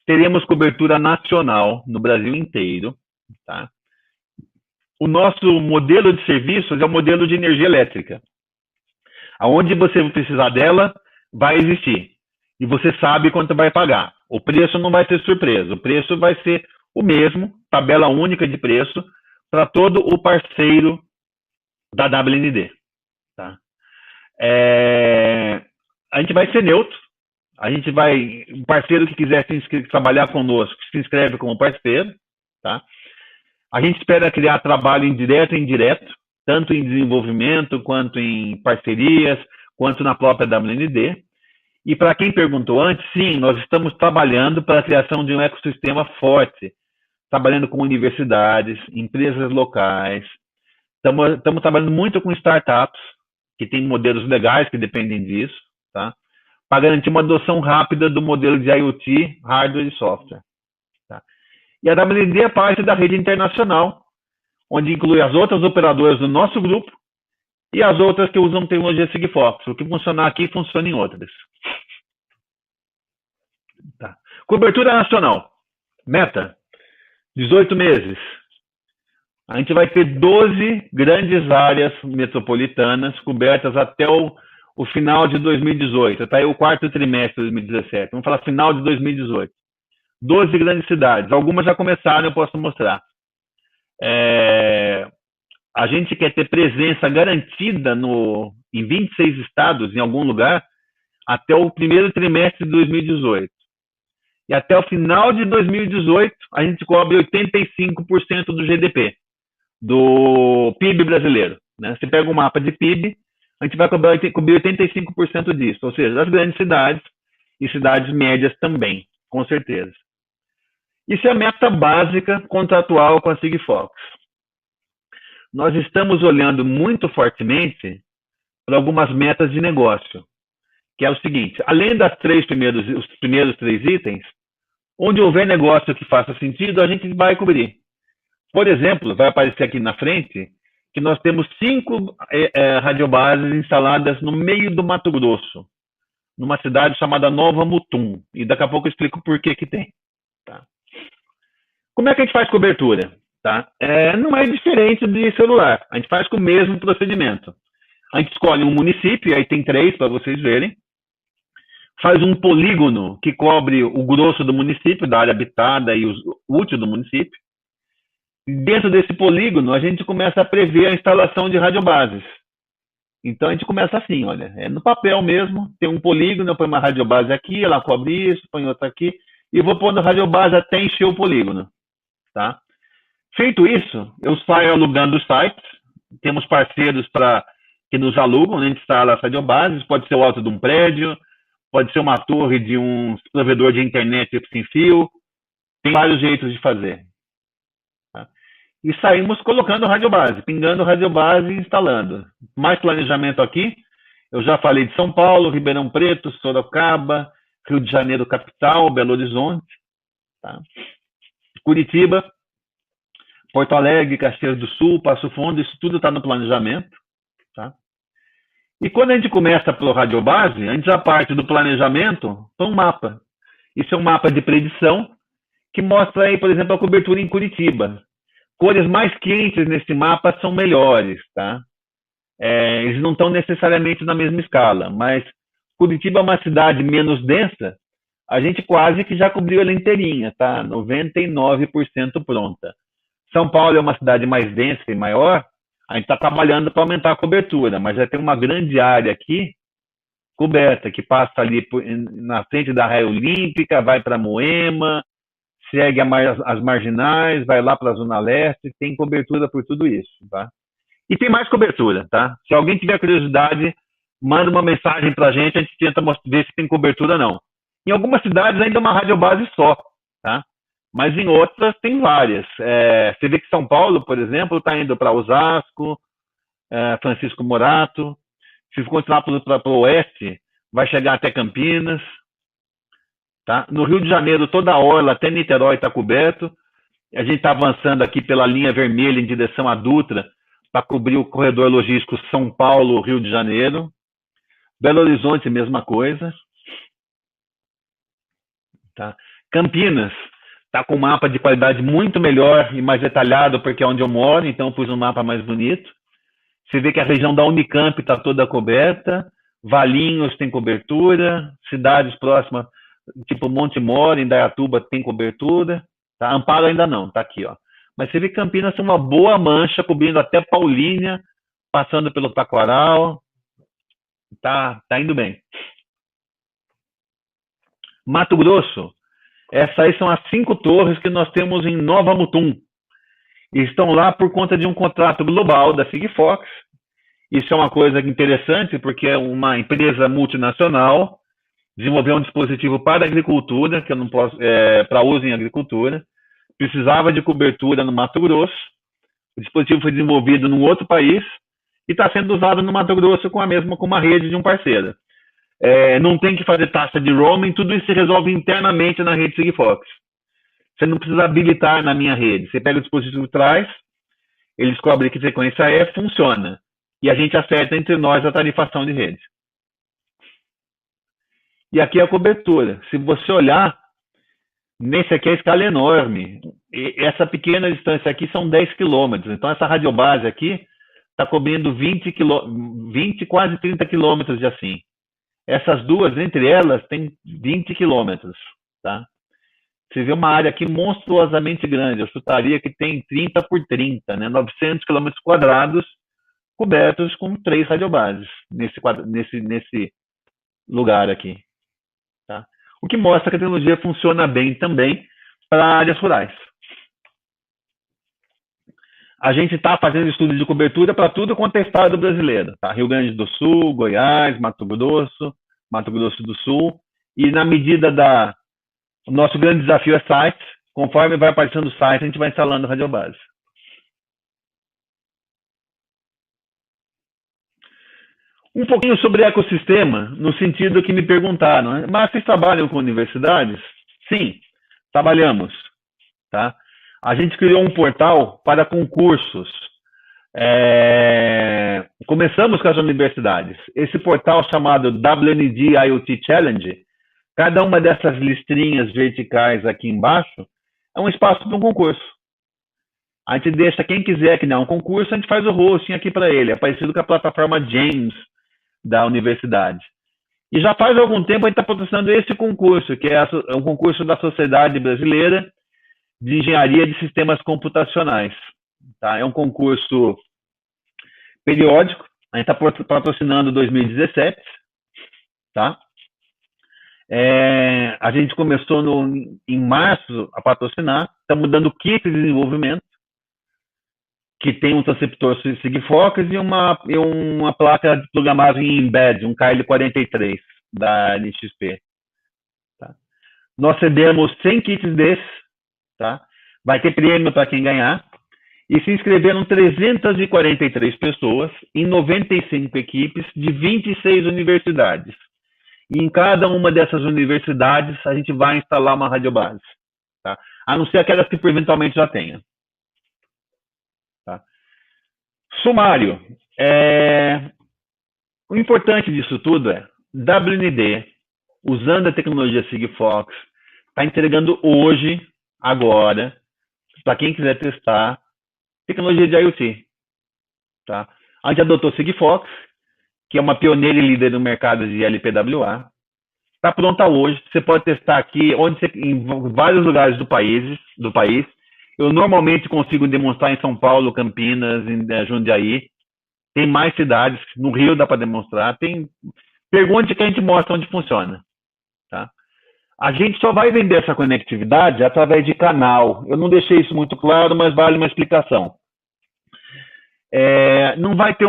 teremos cobertura nacional no Brasil inteiro, tá? O nosso modelo de serviços é o modelo de energia elétrica. Aonde você precisar dela, vai existir. E você sabe quanto vai pagar. O preço não vai ter surpresa, o preço vai ser o mesmo, tabela única de preço, para todo o parceiro da WND. Tá? A gente vai ser neutro, o parceiro que quiser trabalhar conosco, se inscreve como parceiro, tá? A gente espera criar trabalho indireto e indireto, tanto em desenvolvimento, quanto em parcerias, quanto na própria WND. E para quem perguntou antes, sim, nós estamos trabalhando para a criação de um ecossistema forte, trabalhando com universidades, empresas locais, estamos trabalhando muito com startups, que têm modelos legais que dependem disso, tá? Para garantir uma adoção rápida do modelo de IoT, hardware e software. Tá? E a WND é parte da rede internacional, onde inclui as outras operadoras do nosso grupo e as outras que usam tecnologia Sigfox. O que funcionar aqui, funciona em outras. Tá. Cobertura nacional. Meta, 18 meses. A gente vai ter 12 grandes áreas metropolitanas cobertas até o final de 2018, até o quarto trimestre de 2017. Vamos falar final de 2018. 12 grandes cidades. Algumas já começaram, eu posso mostrar. A gente quer ter presença garantida em 26 estados, em algum lugar, até o primeiro trimestre de 2018. E até o final de 2018, a gente cobre 85% do GDP, do PIB brasileiro. Né? Você pega um mapa de PIB, a gente vai cobrir 85% disso, ou seja, das grandes cidades e cidades médias também, com certeza. Isso é a meta básica contratual com a Sigfox. Nós estamos olhando muito fortemente para algumas metas de negócio, que é o seguinte: além dos primeiros 3 itens, onde houver negócio que faça sentido, a gente vai cobrir. Por exemplo, vai aparecer aqui na frente que nós temos 5 radiobases instaladas no meio do Mato Grosso, numa cidade chamada Nova Mutum. E daqui a pouco eu explico por que tem. Tá? Como é que a gente faz cobertura? Tá? Não é diferente de celular. A gente faz com o mesmo procedimento. A gente escolhe um município, e aí tem 3 para vocês verem. Faz um polígono que cobre o grosso do município, da área habitada e o útil do município. Dentro desse polígono, a gente começa a prever a instalação de radiobases. Então, a gente começa assim, olha, no papel mesmo, tem um polígono, eu ponho uma radiobase aqui, ela cobre isso, põe outra aqui, e eu vou pondo radiobase até encher o polígono. Tá? Feito isso, eu saio alugando os sites, temos parceiros que nos alugam, a gente instala as radiobases, pode ser o alto de um prédio, pode ser uma torre de um provedor de internet sem fio, tem vários jeitos de fazer. Tá? E saímos colocando radiobase, pingando radiobase e instalando. Mais planejamento aqui, eu já falei de São Paulo, Ribeirão Preto, Sorocaba, Rio de Janeiro capital, Belo Horizonte, tá? Curitiba, Porto Alegre, Caxias do Sul, Passo Fundo, isso tudo está no planejamento. Tá? E quando a gente começa pelo radiobase, a gente já parte do planejamento para um mapa. Isso é um mapa de predição que mostra aí, por exemplo, a cobertura em Curitiba. Cores mais quentes nesse mapa são melhores, tá? Eles não estão necessariamente na mesma escala, mas Curitiba é uma cidade menos densa, a gente quase que já cobriu ela inteirinha, tá? 99% pronta. São Paulo é uma cidade mais densa e maior, a gente está trabalhando para aumentar a cobertura, mas já tem uma grande área aqui coberta, que passa ali na frente da Raia Olímpica, vai para Moema, segue as marginais, vai lá para a Zona Leste, tem cobertura por tudo isso, tá? E tem mais cobertura, tá? Se alguém tiver curiosidade, manda uma mensagem para a gente tenta ver se tem cobertura ou não. Em algumas cidades ainda é uma radiobase só, tá? Mas em outras tem várias. Você vê que São Paulo, por exemplo, está indo para Osasco, Francisco Morato. Se continuar para o oeste, vai chegar até Campinas. Tá? No Rio de Janeiro, toda a orla, até Niterói está coberto. A gente está avançando aqui pela linha vermelha em direção à Dutra para cobrir o corredor logístico São Paulo, Rio de Janeiro. Belo Horizonte, mesma coisa. Tá? Campinas está com um mapa de qualidade muito melhor e mais detalhado, porque é onde eu moro, então eu pus um mapa mais bonito. Você vê que a região da Unicamp está toda coberta, Valinhos tem cobertura, cidades próximas, tipo Monte Moro, Indaiatuba tem cobertura, tá? Amparo ainda não, tá aqui, ó. Mas você vê que Campinas tem uma boa mancha, cobrindo até Paulínia, passando pelo Taquaral, tá indo bem. Mato Grosso, essas aí são as 5 torres que nós temos em Nova Mutum. E estão lá por conta de um contrato global da Sigfox. Isso é uma coisa interessante, porque é uma empresa multinacional, desenvolveu um dispositivo para a agricultura, que eu não posso, para uso em agricultura, precisava de cobertura no Mato Grosso. O dispositivo foi desenvolvido num outro país e está sendo usado no Mato Grosso com uma rede de um parceiro. Não tem que fazer taxa de roaming, tudo isso se resolve internamente na rede Sigfox. Você não precisa habilitar na minha rede. Você pega o dispositivo traz, ele descobre que frequência funciona. E a gente acerta entre nós a tarifação de rede. E aqui é a cobertura. Se você olhar, Nesse aqui a escala é enorme. E essa pequena distância aqui são 10 quilômetros. Então essa radiobase aqui está cobrindo 20, quase 30 quilômetros de assim. Essas duas, entre elas, tem 20 quilômetros. Tá? Você vê uma área aqui monstruosamente grande. Eu chutaria que tem 30 por 30, né? 900 quilômetros quadrados cobertos com 3 radiobases nesse lugar aqui. Tá? O que mostra que a tecnologia funciona bem também para áreas rurais. A gente está fazendo estudos de cobertura para tudo quanto é estado brasileiro. Tá? Rio Grande do Sul, Goiás, Mato Grosso do Sul. E na medida o nosso grande desafio é sites. Conforme vai aparecendo o site, a gente vai instalando a radiobase. Um pouquinho sobre ecossistema, no sentido que me perguntaram, né? Mas vocês trabalham com universidades? Sim, trabalhamos. Tá? A gente criou um portal para concursos. Começamos com as universidades. Esse portal chamado WND IoT Challenge, cada uma dessas listrinhas verticais aqui embaixo é um espaço para um concurso. A gente deixa quem quiser criar um concurso, a gente faz o hosting aqui para ele. É parecido com a plataforma James da universidade. E já faz algum tempo a gente está patrocinando esse concurso, que é um concurso da Sociedade Brasileira de Engenharia de Sistemas Computacionais. Tá? É um concurso periódico, a gente está patrocinando 2017. Tá? A gente começou em março a patrocinar, estamos dando kit de desenvolvimento, que tem um transceptor Sigfox e uma placa de programagem em embed, um KL43 da NXP. Tá? Nós cedemos 100 kits desses, tá? Vai ter prêmio para quem ganhar, e se inscreveram 343 pessoas em 95 equipes de 26 universidades. E em cada uma dessas universidades a gente vai instalar uma radiobase, tá? A não ser aquelas que eventualmente já tenha. Tá? Sumário. O importante disso tudo é WND, usando a tecnologia Sigfox, está entregando hoje, agora, para quem quiser testar, tecnologia de IoT. Tá? A gente adotou Sigfox, que é uma pioneira e líder no mercado de LPWA. Está pronta hoje. Você pode testar aqui em vários lugares do país. Eu normalmente consigo demonstrar em São Paulo, Campinas, em Jundiaí. Tem mais cidades. No Rio dá para demonstrar. Pergunte que a gente mostra onde funciona. Tá? A gente só vai vender essa conectividade através de canal. Eu não deixei isso muito claro, mas vale uma explicação. Não vai ter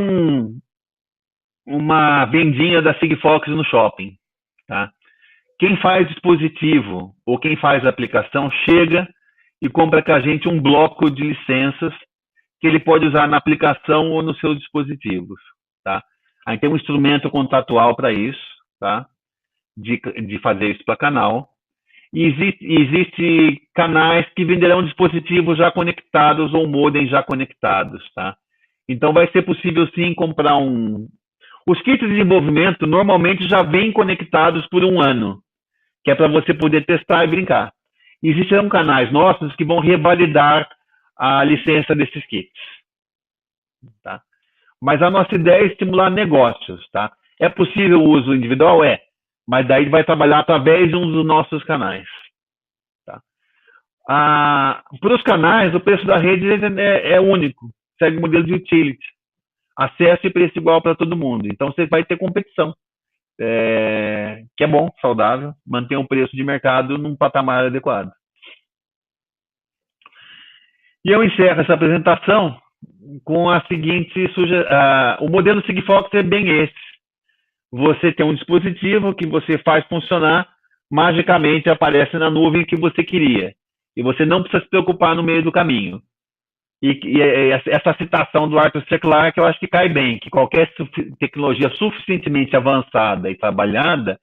uma vendinha da Sigfox no shopping. Tá? Quem faz dispositivo ou quem faz aplicação chega e compra com a gente um bloco de licenças que ele pode usar na aplicação ou nos seus dispositivos. Tá? Aí tem um instrumento contratual para isso, tá? De fazer isso para canal. E existe canais que venderão dispositivos já conectados ou modems já conectados. Tá? Então vai ser possível sim comprar Os kits de desenvolvimento normalmente já vêm conectados por 1 ano, que é para você poder testar e brincar. Existirão canais nossos que vão revalidar a licença desses kits. Tá? Mas a nossa ideia é estimular negócios. Tá? É possível o uso individual? Mas daí vai trabalhar através de um dos nossos canais. Tá? Para os canais, o preço da rede é único, segue o modelo de utility. Acesso e preço igual para todo mundo. Então, você vai ter competição, que é bom, saudável, manter o preço de mercado num patamar adequado. E eu encerro essa apresentação com a seguinte sugestão. O modelo Sigfox é bem esse. Você tem um dispositivo que você faz funcionar, magicamente aparece na nuvem que você queria. E você não precisa se preocupar no meio do caminho. E essa citação do Arthur C. Clarke eu acho que cai bem, que qualquer tecnologia suficientemente avançada e trabalhada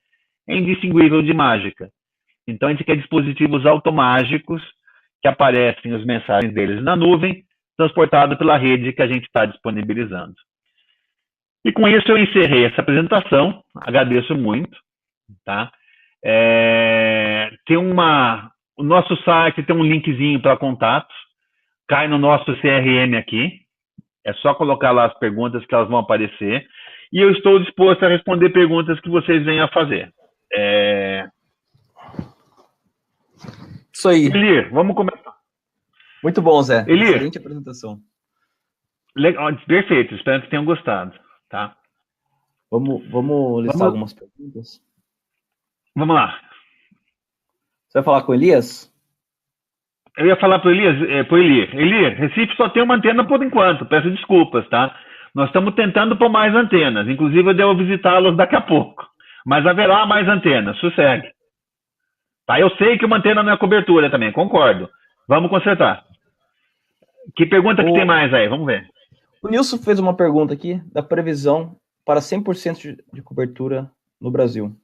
é indistinguível de mágica. Então, a gente quer dispositivos automágicos que aparecem as mensagens deles na nuvem, transportado pela rede que a gente está disponibilizando. E com isso eu encerrei essa apresentação, agradeço muito. Tá? O nosso site tem um linkzinho para contatos. Cai no nosso CRM aqui. É só colocar lá as perguntas que elas vão aparecer. E eu estou disposto a responder perguntas que vocês venham a fazer. Isso aí. Elir, vamos começar. Muito bom, Zé. Elir, excelente apresentação. Legal, perfeito, espero que tenham gostado. Tá? Vamos listar algumas perguntas? Vamos lá. Você vai falar com o Elias? Eu ia falar para o Elir. Elir, Recife só tem uma antena por enquanto, peço desculpas, tá? Nós estamos tentando pôr mais antenas, inclusive eu devo visitá-los daqui a pouco. Mas haverá mais antenas, sossegue. Tá? Eu sei que uma antena não é cobertura também, concordo. Vamos consertar. Que pergunta que tem mais aí? Vamos ver. O Nilson fez uma pergunta aqui da previsão para 100% de cobertura no Brasil.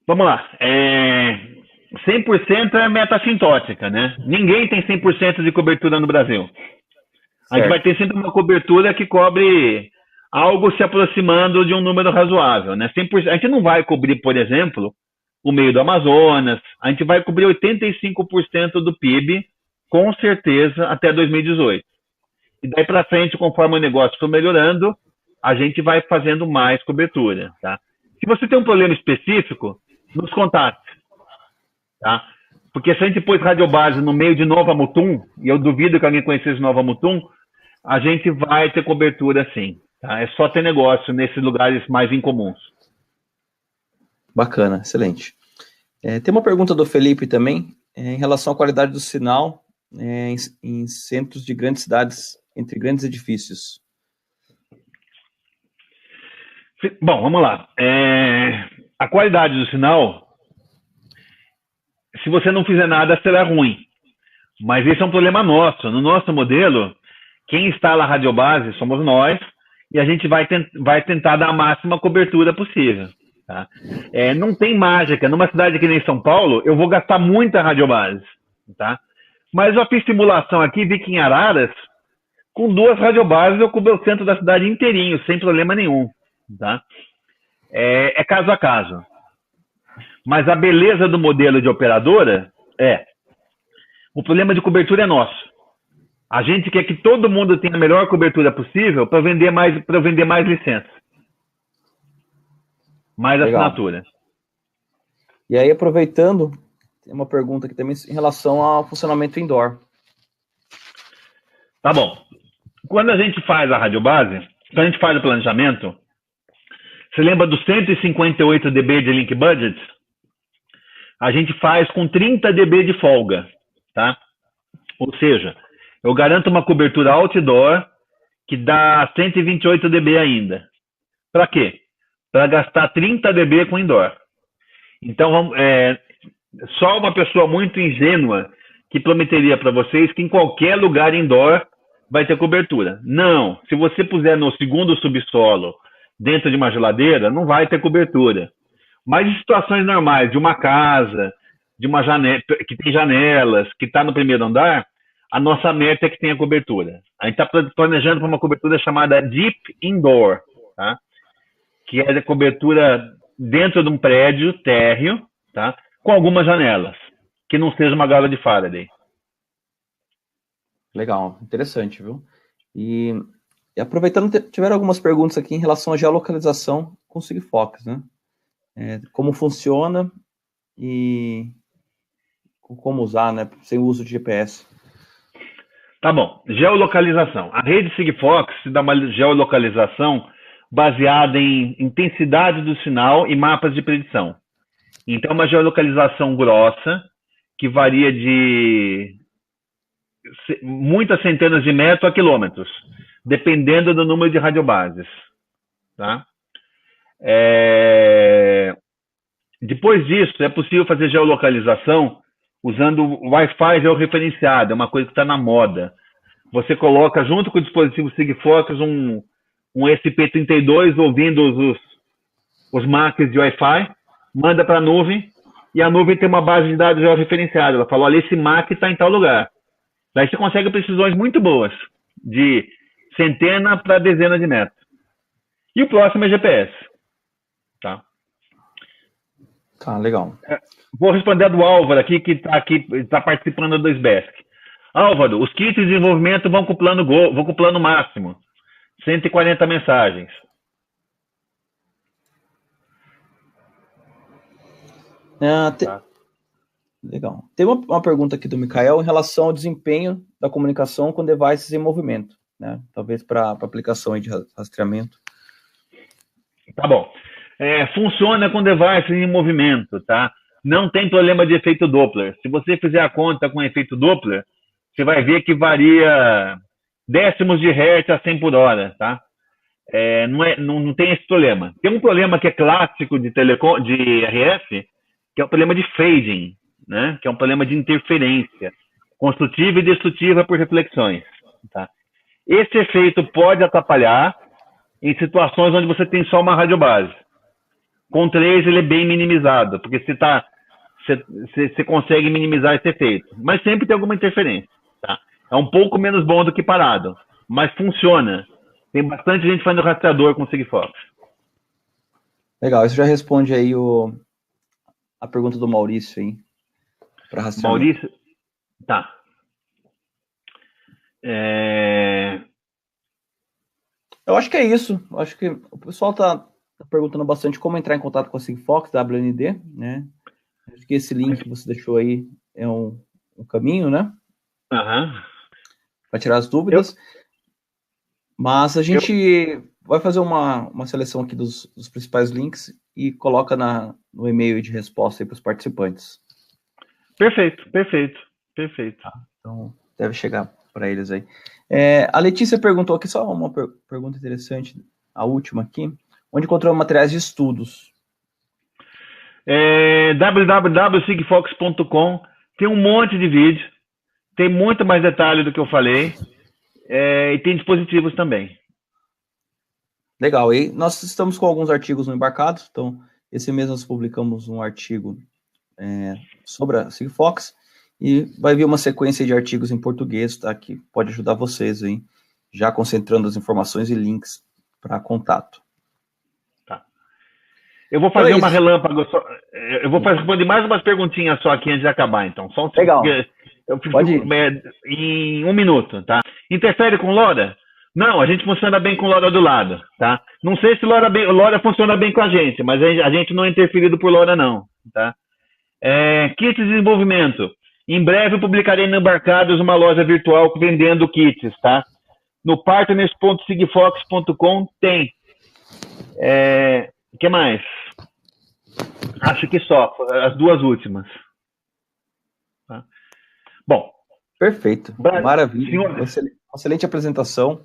Vamos lá. 100% é meta assintótica, né? Ninguém tem 100% de cobertura no Brasil. A gente vai ter sempre uma cobertura que cobre algo se aproximando de um número razoável, né? 100%, a gente não vai cobrir, por exemplo, o meio do Amazonas, a gente vai cobrir 85% do PIB, com certeza, até 2018. E daí para frente, conforme o negócio for melhorando, a gente vai fazendo mais cobertura, tá? Se você tem um problema específico, nos contate, tá? Porque se a gente pôs radiobase no meio de Nova Mutum, e eu duvido que alguém conhecesse Nova Mutum, a gente vai ter cobertura sim, tá? É só ter negócio nesses lugares mais incomuns. Bacana, excelente. Tem uma pergunta do Felipe também, em relação à qualidade do sinal em centros de grandes cidades, entre grandes edifícios. Bom, vamos lá. A qualidade do sinal, se você não fizer nada, será ruim. Mas esse é um problema nosso. No nosso modelo, quem instala a radiobase somos nós, e a gente vai tentar dar a máxima cobertura possível. Tá? Não tem mágica. Numa cidade que nem São Paulo, eu vou gastar muita radiobase. Tá? Mas eu fiz simulação aqui, vi que em Araras, com 2 radiobases, eu cubro o centro da cidade inteirinho, sem problema nenhum. Tá? É caso a caso. Mas a beleza do modelo de operadora o problema de cobertura é nosso. A gente quer que todo mundo tenha a melhor cobertura possível para vender mais licença. Mais Legal. assinatura. E aí, aproveitando, tem uma pergunta aqui também em relação ao funcionamento indoor. Tá bom. Quando a gente faz a radiobase, quando a gente faz o planejamento, você lembra dos 158 dB de link budget? A gente faz com 30 dB de folga, tá? Ou seja, eu garanto uma cobertura outdoor que dá 128 dB ainda. Para quê? Para gastar 30 dB com indoor. Então, só uma pessoa muito ingênua que prometeria para vocês que em qualquer lugar indoor vai ter cobertura. Não. Se você puser no segundo subsolo, dentro de uma geladeira, não vai ter cobertura. Mas em situações normais, de uma casa, de uma janela, que tem janelas, que está no primeiro andar, a nossa meta é que tenha cobertura. A gente está planejando para uma cobertura chamada Deep Indoor, tá? Que é a cobertura dentro de um prédio térreo, tá? Com algumas janelas, que não seja uma gaiola de Faraday. Legal, interessante, viu? E aproveitando, tiveram algumas perguntas aqui em relação à geolocalização com Sigfox, né? Como funciona e como usar, né? Sem o uso de GPS. Tá bom. Geolocalização. A rede Sigfox dá uma geolocalização baseada em intensidade do sinal e mapas de predição. Então, uma geolocalização grossa, que varia de muitas centenas de metros a quilômetros, dependendo do número de radiobases. Tá? Depois disso, é possível fazer geolocalização usando o Wi-Fi georreferenciado, é uma coisa que está na moda. Você coloca junto com o dispositivo Sigfox um SP32 ouvindo os MACs de Wi-Fi, manda para a nuvem, e a nuvem tem uma base de dados georreferenciada. Ela fala, olha, esse MAC está em tal lugar. Daí você consegue precisões muito boas, de centena para dezena de metros. E o próximo é GPS. Tá? Tá, legal. Vou responder a do Álvaro que tá participando do SBESC. Álvaro, os kits de desenvolvimento vão com o plano máximo. 140 mensagens. Tá. Legal. Tem uma pergunta aqui do Mikael em relação ao desempenho da comunicação com devices em movimento, né? Talvez para aplicação aí de rastreamento. Tá bom. Funciona com devices em movimento, tá? Não tem problema de efeito Doppler. Se você fizer a conta com efeito Doppler, você vai ver que varia décimos de hertz a 100 por hora, tá? Não tem esse problema. Tem um problema que é clássico de RF, que é o problema de fading, né? Que é um problema de interferência construtiva e destrutiva por reflexões, tá? Esse efeito pode atrapalhar em situações onde você tem só uma radiobase. Com 3 ele é bem minimizado, porque você consegue minimizar esse efeito. Mas sempre tem alguma interferência, tá? É um pouco menos bom do que parado, mas funciona. Tem bastante gente fazendo rastreador com Sigfox. Legal, isso já responde aí a pergunta do Maurício aí. Maurício? Tá. Eu acho que é isso. Eu acho que o pessoal tá perguntando bastante como entrar em contato com a Sigfox, WND, né? Acho que esse link que você deixou aí é um caminho, né? Para tirar as dúvidas. Mas a gente vai fazer uma seleção aqui dos principais links e coloca no e-mail de resposta aí para os participantes. Perfeito. Tá, então, deve chegar para eles aí. A Letícia perguntou aqui, só uma pergunta interessante, a última aqui. Onde encontramos materiais de estudos? www.sigfox.com. Tem um monte de vídeo. Tem muito mais detalhe do que eu falei. E tem dispositivos também. Legal. E nós estamos com alguns artigos no Embarcado. Então, esse mês nós publicamos um artigo sobre a Sigfox. E vai vir uma sequência de artigos em português, tá? Que pode ajudar vocês aí, já concentrando as informações e links para contato. Tá. Eu vou fazer uma relâmpago só. Eu vou responder mais umas perguntinhas só aqui antes de acabar, então. Só legal. Pode ir. Em 1 minuto, tá? Interfere com LoRa? Não, a gente funciona bem com LoRa do lado, tá? Não sei se LoRa funciona bem com a gente, mas a gente não é interferido por LoRa, não, tá? Kits de desenvolvimento. Em breve eu publicarei no Embarcados uma loja virtual vendendo kits, tá? No partners.sigfox.com tem. O que mais? Acho que só, as duas últimas. Tá? Bom. Perfeito. Maravilha. Excelente apresentação.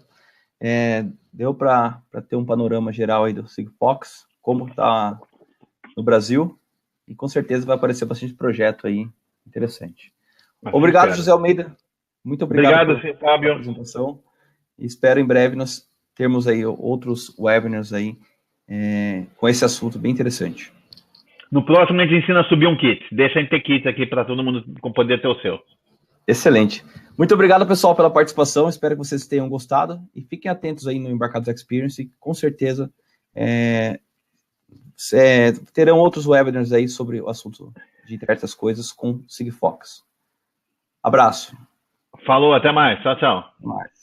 Deu para ter um panorama geral aí do Sigfox, como está no Brasil, e com certeza vai aparecer bastante projeto aí interessante. Obrigado, José Almeida. Muito obrigado pela apresentação. E espero em breve nós termos aí outros webinars aí com esse assunto bem interessante. No próximo a gente ensina a subir um kit. Deixa a gente ter kit aqui para todo mundo poder ter o seu. Excelente. Muito obrigado, pessoal, pela participação. Espero que vocês tenham gostado. E fiquem atentos aí no Embarcados Experience. Com certeza terão outros webinars aí sobre o assunto de internet das coisas com Sigfox. Abraço. Falou, até mais. Tchau, tchau. Até mais.